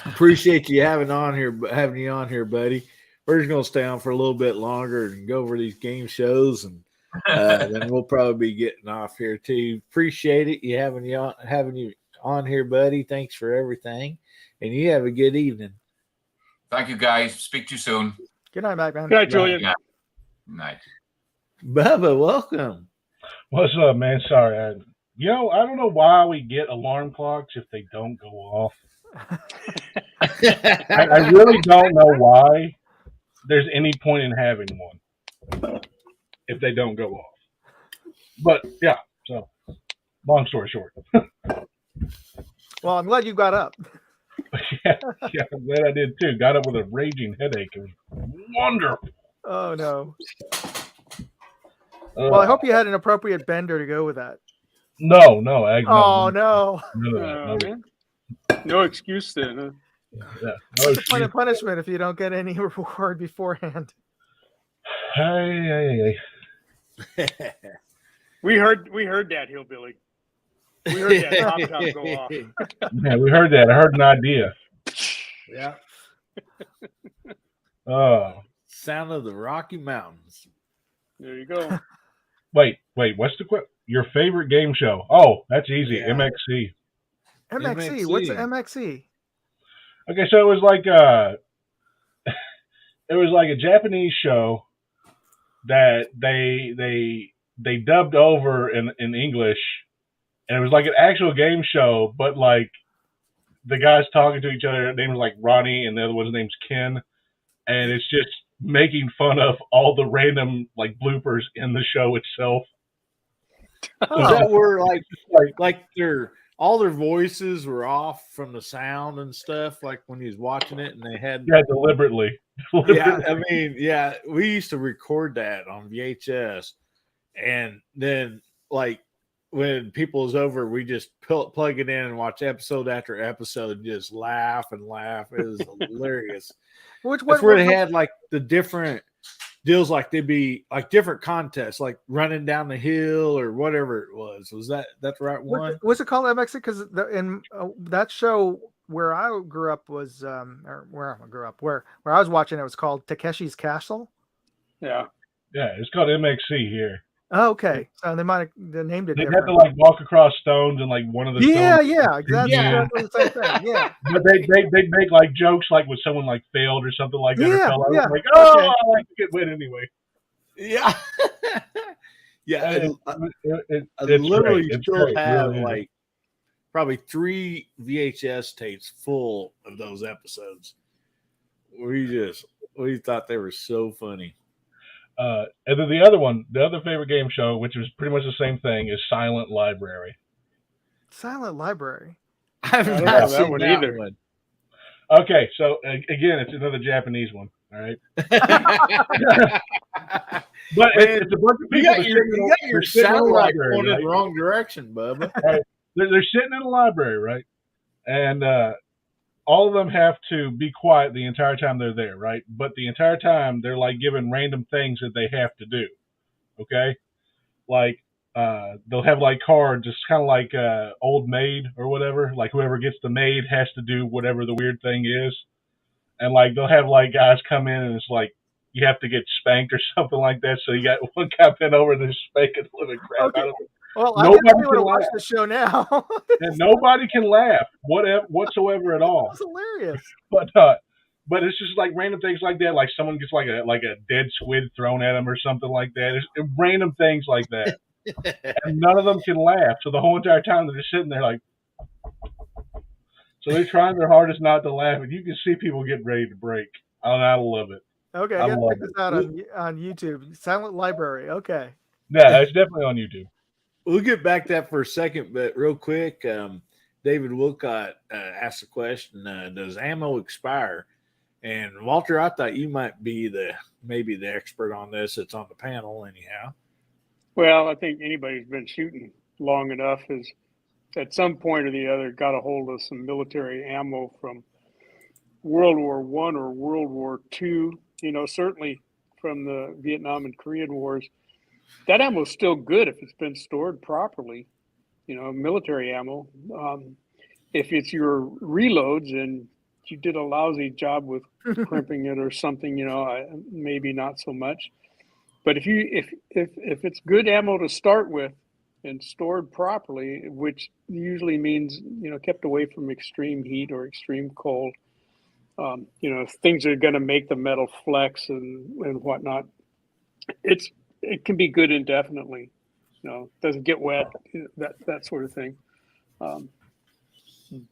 Appreciate you having you on here, buddy. We're just gonna stay on for a little bit longer and go over these game shows, and then we'll probably be getting off here too. Appreciate it. Having you on here, buddy. Thanks for everything, and you have a good evening. Thank you, guys. Speak to you soon. Good night, Mac, man. good night, Julian. Yeah. Night. Bubba, welcome. What's up, man? Sorry. I don't know why we get alarm clocks if they don't go off. I really don't know why there's any point in having one if they don't go off. But, yeah, so long story short. Well, I'm glad you got up. yeah, I'm glad I did too. Got up with a raging headache. It was wonderful. Oh, no. Well, I hope you had an appropriate bender to go with that. No. Oh, no. No, no, No excuse then. Huh? yeah, What's the point of punishment if you don't get any reward beforehand? Hey. We heard that, Hillbilly. We heard that top go off. Yeah, we heard that. I heard an idea. Yeah. Sound of the Rocky Mountains. There you go. Wait. What's the your favorite game show? Oh, that's easy. Yeah. MXC. MXC. What's an MXC? Okay, so it was like a Japanese show that they dubbed over in English, and it was like an actual game show, but like the guys talking to each other. Their name was like Ronnie, and the other one's name's Ken, and it's just making fun of all the random like bloopers in the show itself. Is that where like all their voices were off from the sound and stuff, like when he was watching it, and they had deliberately. Yeah, I mean, yeah, we used to record that on VHS, and then like when people was over, we just plug it in and watch episode after episode, and just laugh and laugh. It was hilarious. That's where they had like the different deals, like they'd be like different contests, like running down the hill or whatever it was. Was that the right one? Was it called MXC? Because in that show where I grew up was, where I was watching it was called Takeshi's Castle. Yeah, it's called MXC here. Oh, okay, so they might have named it. They different. had to like walk across stones and like one of the stones. Exactly the same thing. Yeah, but they make like jokes like when someone like failed or something like that. Yeah, or fell out. yeah. Like, oh, I like to get win anyway. Yeah, yeah. I It's literally great. still It's have really like probably 3 VHS tapes full of those episodes. We thought they were so funny. And then the other favorite game show, which was pretty much the same thing, is Silent Library. Silent Library. I don't haven't know seen that one that either. one. Okay, so again, it's another Japanese one. All right, but it's a bunch of You people. got your satellite going in the wrong direction, Bubba. They're sitting in a library, right? And all of them have to be quiet the entire time they're there, right? But the entire time they're like given random things that they have to do. Okay, like they'll have like cards. It's kind of like old maid or whatever. Like whoever gets the maid has to do whatever the weird thing is. And like they'll have like guys come in and it's like you have to get spanked or something like that. So you got one guy bent over and they're spanking the living crap out of him. Well, Nobody I want can to watch laugh. the show now. And nobody can laugh whatsoever at all. That's hilarious. But it's just like random things like that. Like someone gets like a dead squid thrown at them or something like that. It's random things like that. And none of them can laugh. So the whole entire time they're just sitting there like. So they're trying their hardest not to laugh, and you can see people getting ready to break. I love it. Okay, I I got to love check this out on YouTube. Silent Library. Okay. Yeah, it's definitely on YouTube. We'll get back to that for a second, but real quick, David Wilcott asked the question: does ammo expire? And Walter, I thought you might be maybe the expert on this. It's on the panel, anyhow. Well, I think anybody who's been shooting long enough has, at some point or the other, got a hold of some military ammo from World War I or World War II. You know, certainly from the Vietnam and Korean Wars. That ammo is still good if it's been stored properly. You know, military ammo. If it's your reloads and you did a lousy job with crimping it or something, you know, maybe not so much. But if it's good ammo to start with and stored properly, which usually means, you know, kept away from extreme heat or extreme cold, you know, things that are going to make the metal flex and whatnot, it can be good indefinitely. You know, doesn't get wet, that sort of thing.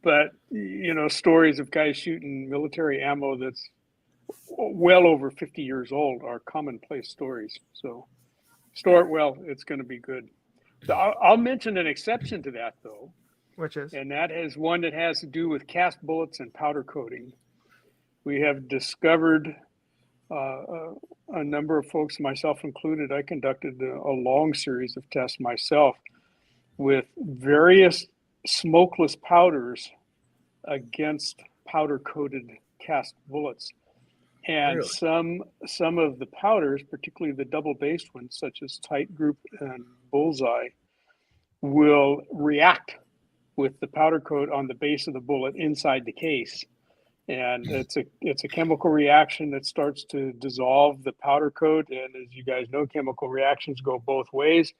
But you know, stories of guys shooting military ammo that's well over 50 years old are commonplace stories. So store it well; it's going to be good. I'll mention an exception to that, though, Which is? and that is one that has to do with cast bullets and powder coating. We have discovered a number of folks, myself included. I conducted a long series of tests myself with various smokeless powders against powder coated cast bullets. And Really? some of the powders, particularly the double based ones, such as Tight Group and Bullseye, will react with the powder coat on the base of the bullet inside the case. And it's a chemical reaction that starts to dissolve the powder coat. And as you guys know, chemical reactions go both ways.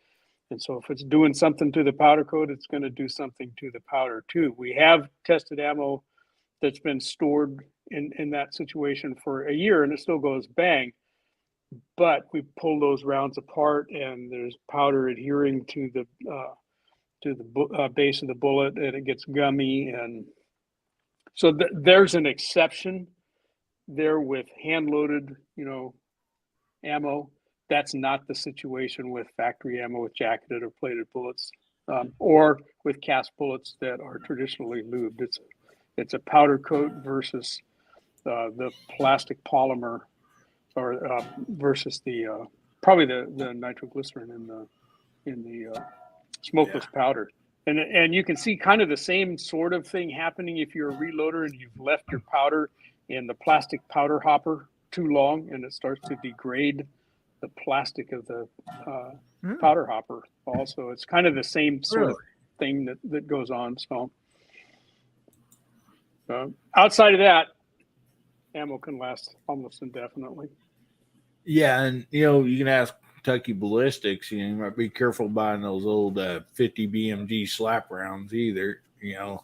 And so if it's doing something to the powder coat, it's going to do something to the powder too. We have tested ammo that's been stored in that situation for a year and it still goes bang. But we pull those rounds apart and there's powder adhering to the base of the bullet and it gets gummy. And so there's an exception there with hand-loaded, you know, ammo. That's not the situation with factory ammo with jacketed or plated bullets, or with cast bullets that are traditionally lubed. It's a powder coat versus the plastic polymer, or versus the probably the nitroglycerin in the smokeless powder. And you can see kind of the same sort of thing happening if you're a reloader and you've left your powder in the plastic powder hopper too long and it starts to degrade the plastic of the powder hopper also. It's kind of the same sort of thing that goes on. So outside of that, ammo can last almost indefinitely. Yeah, and you know, you can ask Kentucky Ballistics, you know, you might be careful buying those old 50 BMG slap rounds either, you know,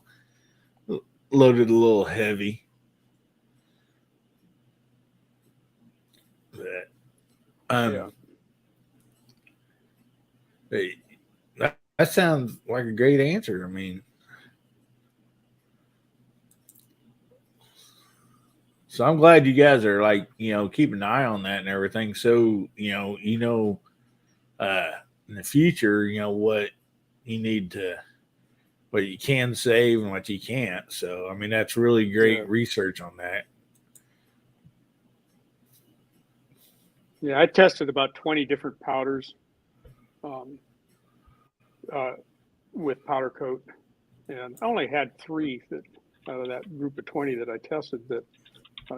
loaded a little heavy. But, that sounds like a great answer. I mean, so I'm glad you guys are like, you know, keeping an eye on that and everything. So, in the future, you know, what you can save and what you can't. So, I mean, that's really great research on that. Yeah, I tested about 20 different powders with powder coat, and I only had 3 that out of that group of 20 that I tested that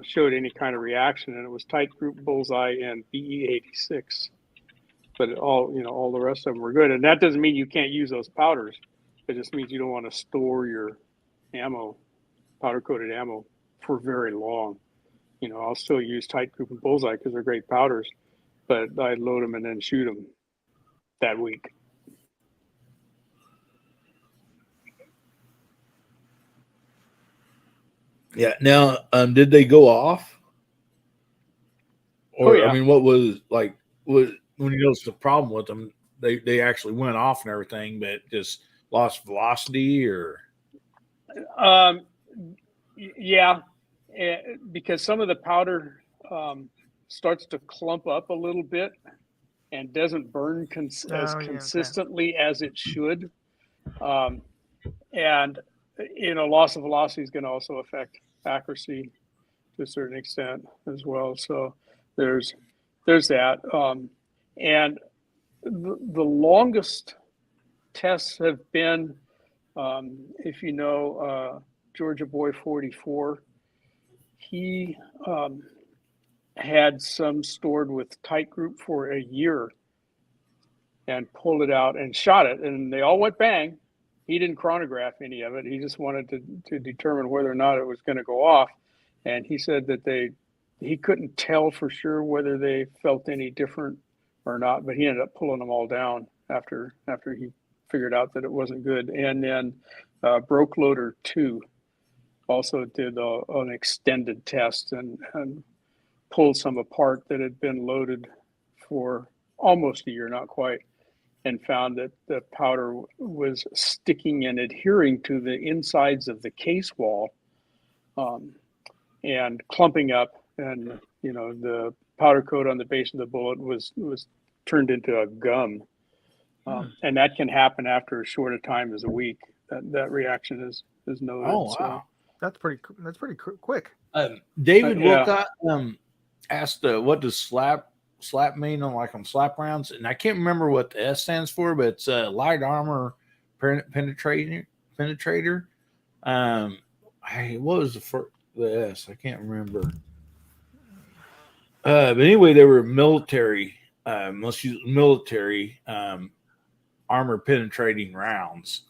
showed any kind of reaction, and it was Tight Group, Bullseye, and BE86. But all the rest of them were good, and that doesn't mean you can't use those powders. It just means you don't want to store your ammo, powder coated ammo, for very long. You know, I'll still use Tight Group and Bullseye because they're great powders, but I load them and then shoot them that week. Yeah. Now, did they go off? Or, I mean, what was when you noticed the problem with them, they actually went off and everything, but just lost velocity or? Yeah, because some of the powder starts to clump up a little bit and doesn't burn as okay. consistently as it should. And, loss of velocity is going to also affect accuracy to a certain extent as well. So there's that. And the longest tests have been, if you know, Georgia Boy 44, he had some stored with tight group for a year and pulled it out and shot it, and they all went bang. He didn't chronograph any of it. He just wanted to determine whether or not it was going to go off. And he said that he couldn't tell for sure whether they felt any different or not, but he ended up pulling them all down after he figured out that it wasn't good. And then Broke Loader 2 also did an extended test and pulled some apart that had been loaded for almost a year, not quite, and found that the powder was sticking and adhering to the insides of the case wall and clumping up, and the powder coat on the base of the bullet was turned into a gum. And that can happen after as short a time as a week. That reaction is noted. Oh, wow. That's pretty quick. David Yeah. Wilcott asked, "What does slap mean on slap rounds?" And I can't remember what the S stands for, but it's light armor penetrator. What was the S? I can't remember. But anyway, they were military. Most military armor penetrating rounds.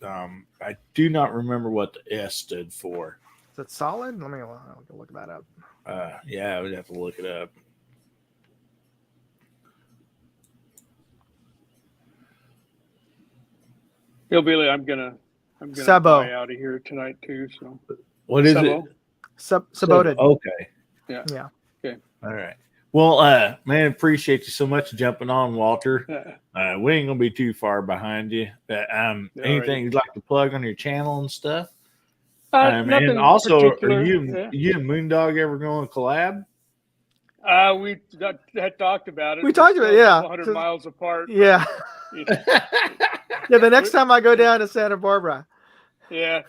I do not remember what the S stood for. Is it solid? I'll look that up. Yeah, we'd have to look it up. Hillbilly, I'm gonna Sabo. fly out of here tonight too. So What is Sabo? it? Saboted. Okay. Yeah. All right. Well, man, appreciate you so much jumping on, Walter. Yeah. We ain't gonna be too far behind you. Anything you'd like to plug on your channel and stuff? Nothing And also, particular. are you and Moondog ever going to collab? We had talked about it. We talked about it, yeah. 100 miles apart. Yeah. Yeah. The next time I go down to Santa Barbara. Yeah.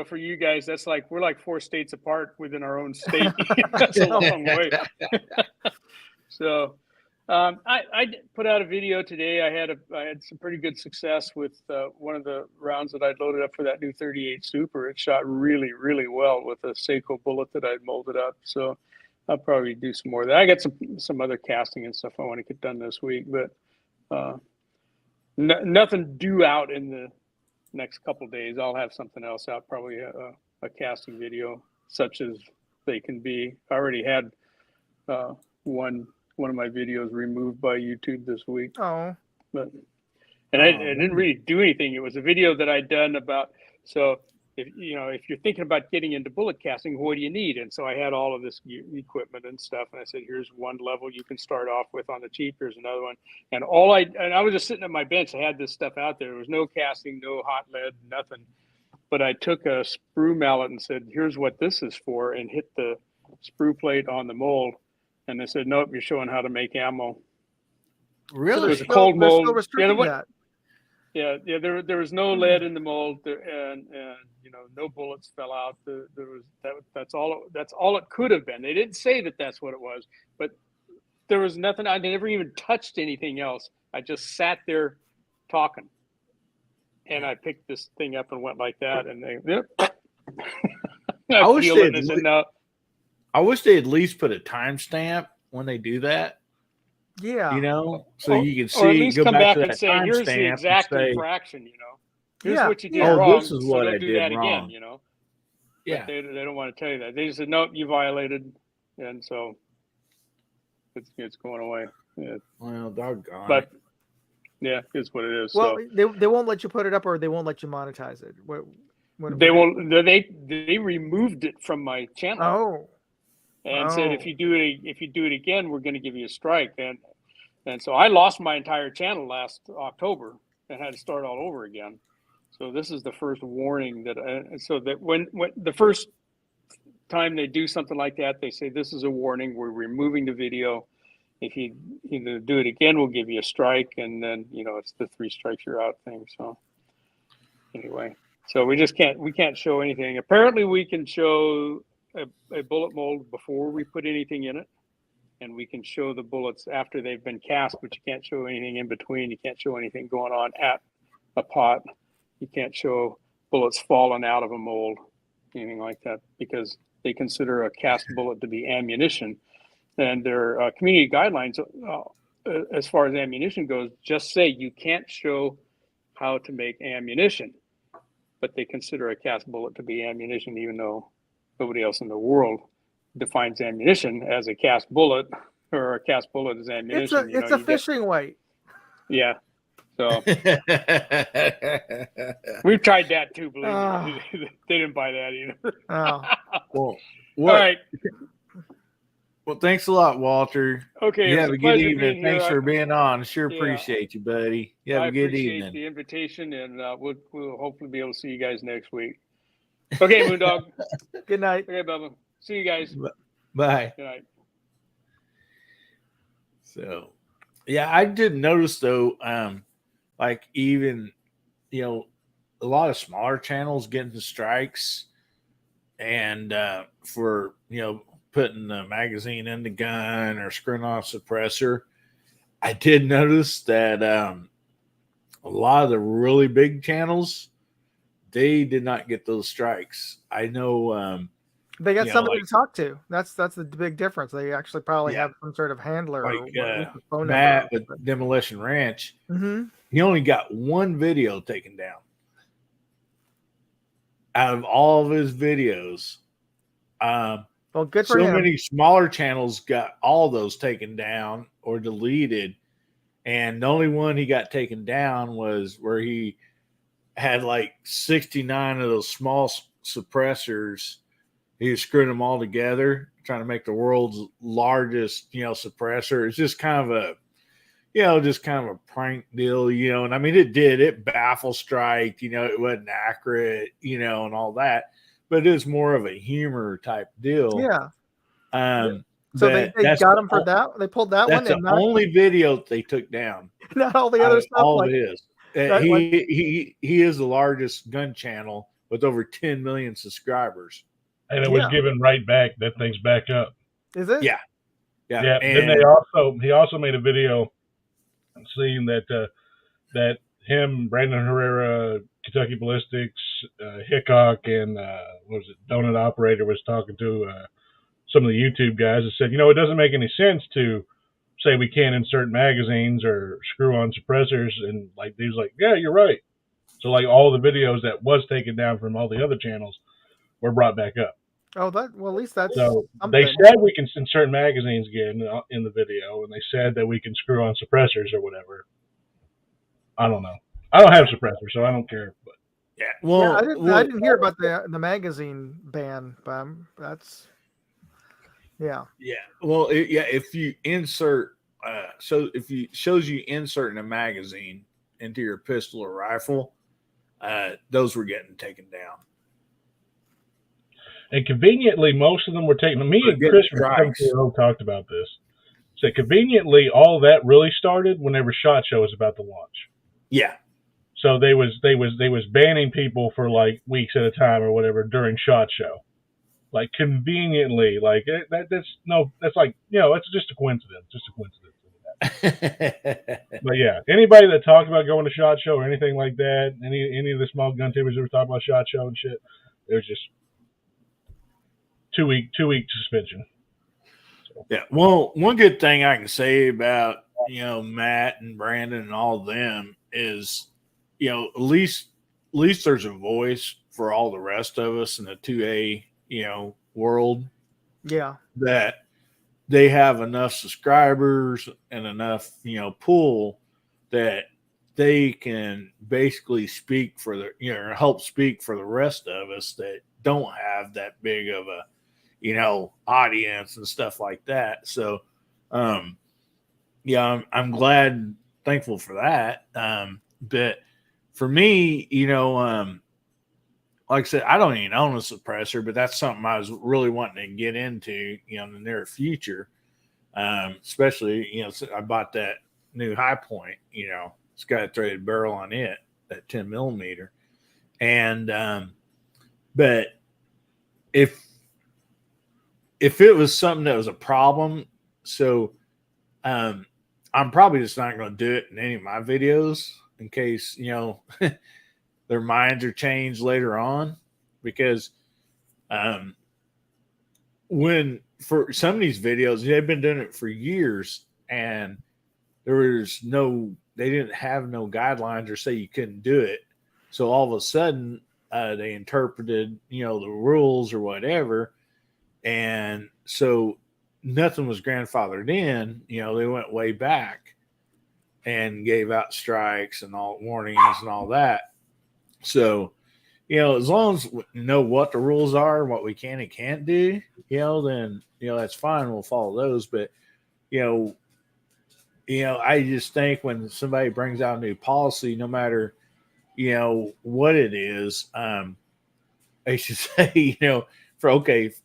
For you guys, that's like we're like 4 states apart within our own state. That's a long way. So, I put out a video today. I had some pretty good success with one of the rounds that I'd loaded up for that new 38 Super. It shot really, really well with a Seiko bullet that I'd molded up. So I'll probably do some more of that. I got some other casting and stuff I want to get done this week, but nothing due out in the next couple days. I'll have something else out, probably a casting video, such as they can be. I already had one of my videos removed by YouTube this week. Oh. I didn't really do anything. It was a video that I'd done about, so if you're thinking about getting into bullet casting, what do you need? And so I had all of this equipment and stuff, and I said, here's one level you can start off with on the cheap, here's another one. And I was just sitting at my bench. I had this stuff out there. There was no casting, no hot lead, nothing. But I took a sprue mallet and said, here's what this is for, and hit the sprue plate on the mold. And they said, nope, you're showing how to make ammo. Really? It was a cold They're mold. still restricting that. Yeah, there was no lead in the mold, and no bullets fell out. That's all it could have been. They didn't say that that's what it was, but there was nothing. I never even touched anything else. I just sat there talking, and I picked this thing up and went like that, and they. Yep. I wish feel they it, and I said, no. I wish they at least put a timestamp when they do that. Yeah. So you can see. Or at least go come back to and that say, here's the timestamp exact and say, infraction. Here's Yeah. what you did Oh, wrong. this is so what don't I do did that wrong. again. Yeah. But they don't want to tell you that. They just said, nope, you violated, and so it's going away. Yeah. Well, doggone. But yeah, it's what it is. Well, So they won't let you put it up, or they won't let you monetize it. they won't. They removed it from my channel Oh. and said if you do it again, we're going to give you a strike. And so I lost my entire channel last October and had to start all over again. So this is the first warning that so that when the first time they do something like that, they say, this is a warning. We're removing the video. If you either do it again, we'll give you a strike. And then, it's the 3 strikes you're out thing. So anyway, so we can't show anything. Apparently we can show a bullet mold before we put anything in it. And we can show the bullets after they've been cast, but you can't show anything in between. You can't show anything going on at a pot. You can't show bullets falling out of a mold, anything like that, because they consider a cast bullet to be ammunition. And their community guidelines, as far as ammunition goes, just say you can't show how to make ammunition, but they consider a cast bullet to be ammunition, even though nobody else in the world defines ammunition as a cast bullet, or a cast bullet as ammunition. It's a fishing weight. Yeah. So we've tried that too, believe me. They didn't buy that either. Oh. Well, All right. Well, thanks a lot, Walter. Okay. You it have was a good pleasure evening. being Thanks here. for being on. Sure Yeah. appreciate you, buddy. You have I a good appreciate evening. the invitation, and we'll hopefully be able to see you guys next week. Okay, Moondog. Good night. Okay, Bubba. See you guys. Bye. Good night. So, yeah, I did notice though, like even, a lot of smaller channels getting the strikes, and for, putting the magazine in the gun or screwing on a suppressor. I did notice that a lot of the really big channels, they did not get those strikes. I know They got Yeah, somebody like- to talk to. That's the big difference. They actually probably Yeah. have some sort of handler or like at least a phone Matt number. with Demolition Ranch. Mm-hmm. He only got one video taken down out of all of his videos. Well, good for So him. many smaller channels got all those taken down or deleted, and the only one he got taken down was where he had like 69 of those small suppressors. He was screwing them all together, trying to make the world's largest, suppressor. It's just kind of a prank deal, and I mean, it baffle strike, it wasn't accurate, and all that, but it was more of a humor type deal. Yeah. So but they that's got him the for that. They pulled that one That's the and not, only video they took down. not all the out other of stuff. all Like, of his. that one- He is the largest gun channel with over 10 million subscribers. And it was Yeah. given right back. That thing's back up. is it? Yeah. Yeah. and Then he also made a video saying that him, Brandon Herrera, Kentucky Ballistics, Hickok, and what was it, Donut Operator was talking to some of the YouTube guys and said, it doesn't make any sense to say we can't insert magazines or screw on suppressors, and like he was like, yeah, you're right. So like all the videos that was taken down from all the other channels were brought back up. Oh, at least that's So something. they said we can insert magazines again in the video, and they said that we can screw on suppressors or whatever. I don't know. I don't have suppressors, so I don't care. But yeah, Yeah, well, I didn't hear about the magazine ban, but that's yeah. yeah, well, if you insert, so if you shows you inserting a magazine into your pistol or rifle, those were getting taken down. and conveniently, most of them were taken. Me We're and getting Chris from strikes. Seven talked about this. So conveniently, all that really started whenever SHOT Show was about to launch. Yeah, So they was banning people for like weeks at a time or whatever during SHOT Show. Like conveniently, like that's like it's just a coincidence, But yeah, anybody that talked about going to SHOT Show or anything like that, any of the small gun tubers that were talking about SHOT Show and shit, it was just 2 week suspension. Yeah. Well, one good thing I can say about, Matt and Brandon and all of them is, at least there's a voice for all the rest of us in the 2A, world, Yeah. that they have enough subscribers and enough, pull that they can basically speak for the, help speak for the rest of us that don't have that big of a, audience and stuff like that. So, I'm glad and thankful for that. But for me, like I said, I don't even own a suppressor, but that's something I was really wanting to get into, in the near future. Especially, I bought that new High Point, it's got a threaded barrel on it, that 10 millimeter. And, but if it was something that was a problem, so, I'm probably just not going to do it in any of my videos in case, their minds are changed later on, because when for some of these videos, they've been doing it for years, and they didn't have no guidelines or say you couldn't do it. So all of a sudden, they interpreted, the rules or whatever. And so nothing was grandfathered in, they went way back and gave out strikes and all warnings and all that. So, as long as we know what the rules are, what we can and can't do, then, that's fine. We'll follow those. But, I just think when somebody brings out a new policy, no matter, what it is, I should say,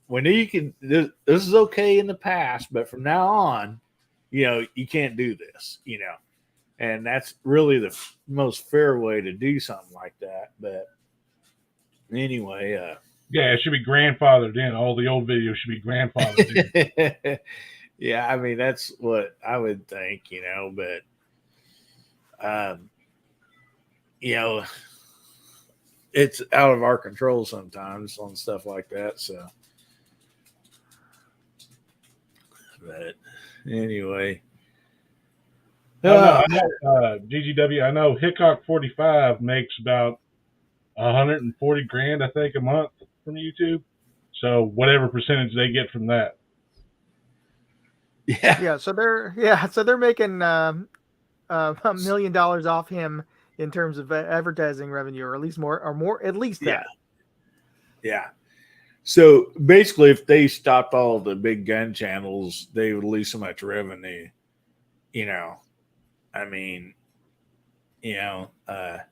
when you can, this is okay in the past, but from now on, you can't do this, and that's really the most fair way to do something like that. But anyway, yeah, it should be grandfathered in. All the old videos should be grandfathered in. Yeah, I mean, that's what I would think, but, it's out of our control sometimes on stuff like that. So, but anyway, GGW. I know Hickok 45 makes about 140 grand, I think, a month from YouTube. So whatever percentage they get from that. Yeah. So they're making $1 million off him in terms of advertising revenue, or at least more, at least that. Yeah. So basically, if they stopped all the big gun channels, they would lose so much revenue. I mean, and I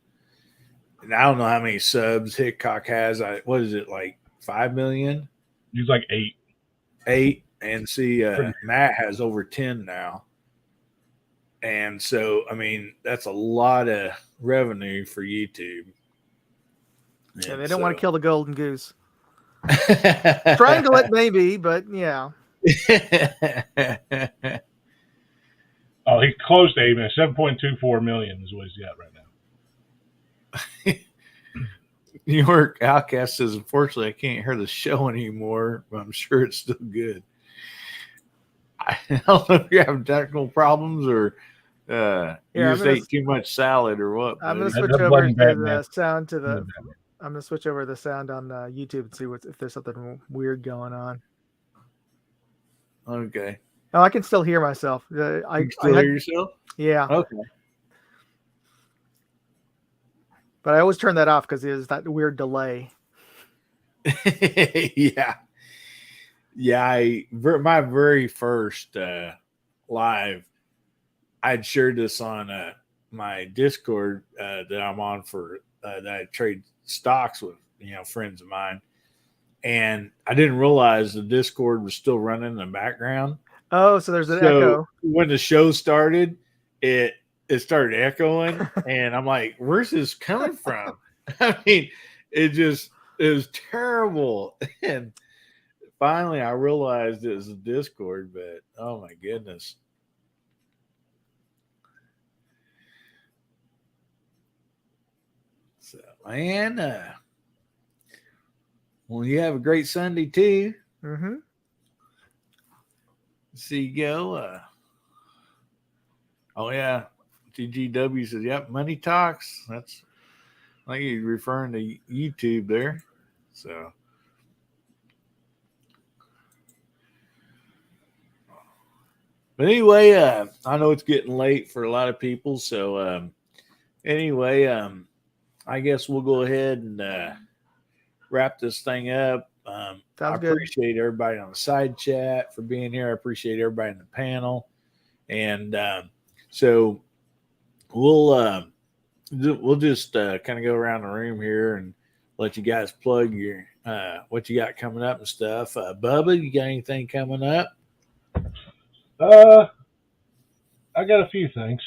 don't know how many subs Hickok has. What is it, like 5 million? He's like 8. 8. And see, Matt has over 10 now. And so, I mean, that's a lot of revenue for YouTube. Yeah, they don't want to kill the golden goose. Strangle it, maybe, but yeah. Oh, he's close to 8 million. 7.24 million is what he's got right now. New York Outcast says, unfortunately, I can't hear the show anymore, but I'm sure it's still good. I don't know if you're having technical problems or you just ate too much salad or what. I'm going to switch over the sound to the. I'm going to switch over the sound on YouTube and see if there's something weird going on. Okay. Oh, I can still hear myself. You still hear yourself? Yeah. Okay. But I always turn that off because there's that weird delay. Yeah. Yeah, my very first live, I'd shared this on my Discord that I'm on for that I trade stocks with, friends of mine, and I didn't realize the Discord was still running in the background. Oh, so there's an echo. When the show started, it started echoing, and I'm like, "Where's this coming from?" I mean, it was terrible, and finally, I realized it was a Discord, but oh my goodness. So, man, well, you have a great Sunday too. Mm-hmm. See you go. Oh yeah, TGW says, "Yep, money talks." That's like you're referring to YouTube there. So. But anyway, I know it's getting late for a lot of people. So anyway, I guess we'll go ahead and wrap this thing up. I appreciate everybody on the side chat for being here. I appreciate everybody in the panel. And so we'll just kind of go around the room here and let you guys plug your what you got coming up and stuff. Bubba, you got anything coming up? I got a few things.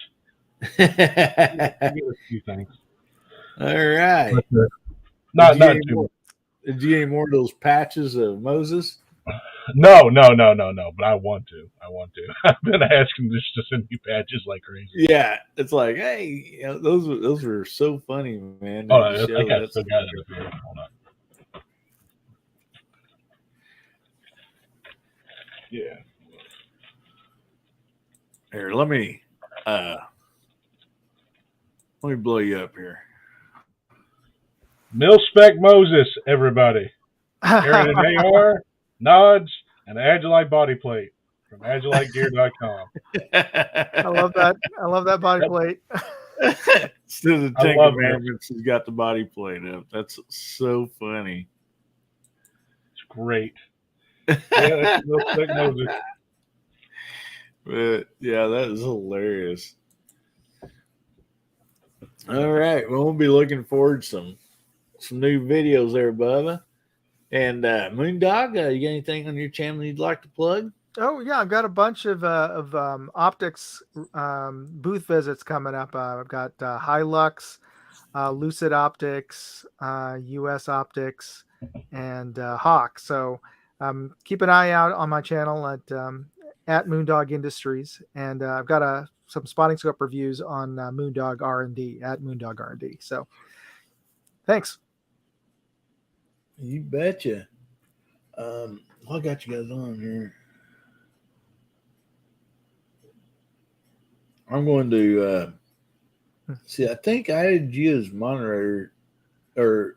All right. But, not Did too much. you get any more of those patches of Moses? No. But I want to. I've been asking just to send me patches like crazy. Yeah, it's like, hey, those were so funny, man. Oh, I think I still got it up here. Hold on. Yeah. Here, let me blow you up here. Mil-Spec Moses, everybody. Carrying an AR, nods, and an Agilite body plate from AgiliteGear.com. I love that. I love that body plate. Instead of the I Ten love Commandments, he's got the body plate up. That's so funny. It's great. Yeah, that's Mil-Spec Moses. But yeah, that is hilarious. All right, well, we'll be looking forward to some new videos there, Bubba. And Moondog, you got anything on your channel you'd like to plug? Oh yeah, I've got a bunch of optics booth visits coming up. I've got Hilux, Lucid Optics, US Optics, and Hawk. So keep an eye out on my channel at Moondog Industries, and I've got some spotting scope reviews on Moondog R&D at Moondog R&D. So thanks. You betcha. I got you guys on here. I'm going to see. I think I had you as moderator, or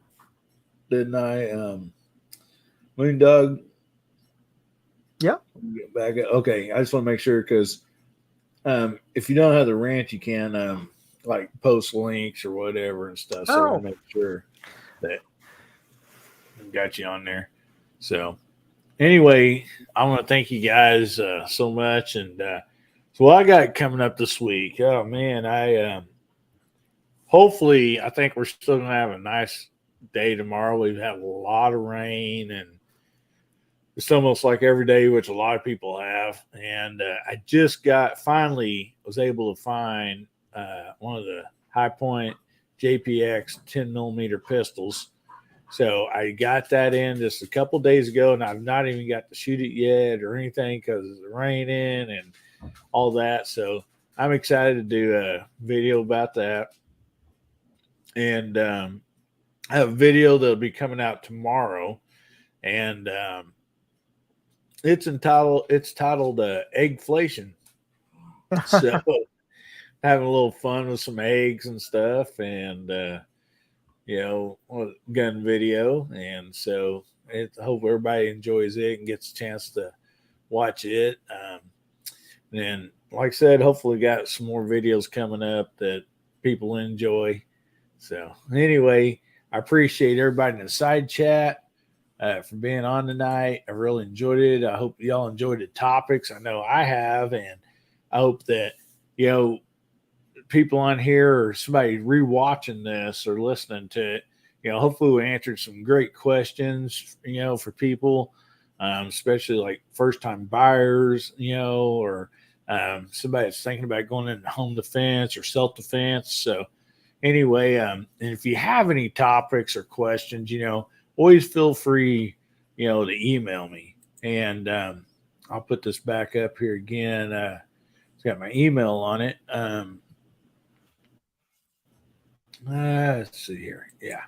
didn't I? Moondog. Yeah. Get back. Okay, I just want to make sure because if you don't have the rant, you can like post links or whatever and stuff. So I want to make sure that I got you on there. So anyway, I want to thank you guys so much. And so what I got coming up this week, oh man, I think we're still gonna have a nice day tomorrow. We've had a lot of rain, and it's almost like every day, which a lot of people have. And I just finally was able to find one of the High Point JPX 10 millimeter pistols. So I got that in just a couple days ago, and I've not even got to shoot it yet or anything because of the raining and all that. So I'm excited to do a video about that. And I have a video that'll be coming out tomorrow, and it's titled Eggflation. So having a little fun with some eggs and stuff, and gun video. And so I hope everybody enjoys it and gets a chance to watch it. And like I said, hopefully got some more videos coming up that people enjoy. So anyway, I appreciate everybody in the side chat for being on tonight. I really enjoyed it. I hope y'all enjoyed the topics. I know I have, and I hope that people on here or somebody rewatching this or listening to it, hopefully we answered some great questions, for people, especially like first-time buyers, or somebody that's thinking about going into home defense or self-defense. So anyway, and if you have any topics or questions, always feel free, to email me. And I'll put this back up here again. It's got my email on it. Let's see here. Yeah.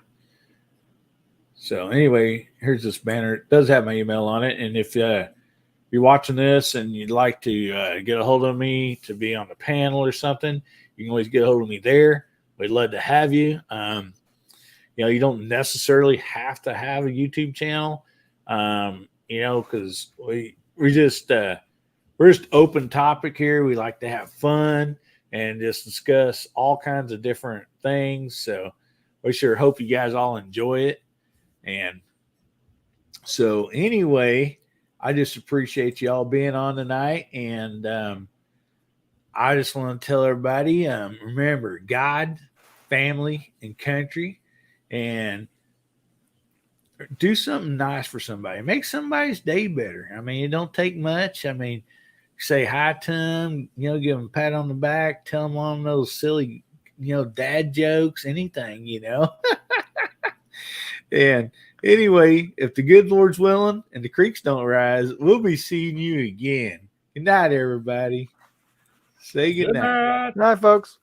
So anyway, here's this banner. It does have my email on it. And if you're watching this and you'd like to get a hold of me to be on the panel or something, you can always get a hold of me there. We'd love to have you. You don't necessarily have to have a YouTube channel, because we're just open topic here. We like to have fun and just discuss all kinds of different things. So we sure hope you guys all enjoy it. And so anyway, I just appreciate you all being on tonight. And I just want to tell everybody, remember God, family, and country. And do something nice for somebody. Make somebody's day better. I mean, it don't take much. I mean, say hi to them, give them a pat on the back, tell them one of those silly, dad jokes, anything, And anyway, if the good Lord's willing and the creeks don't rise, we'll be seeing you again. Good night, everybody. Say good night. Good night, folks.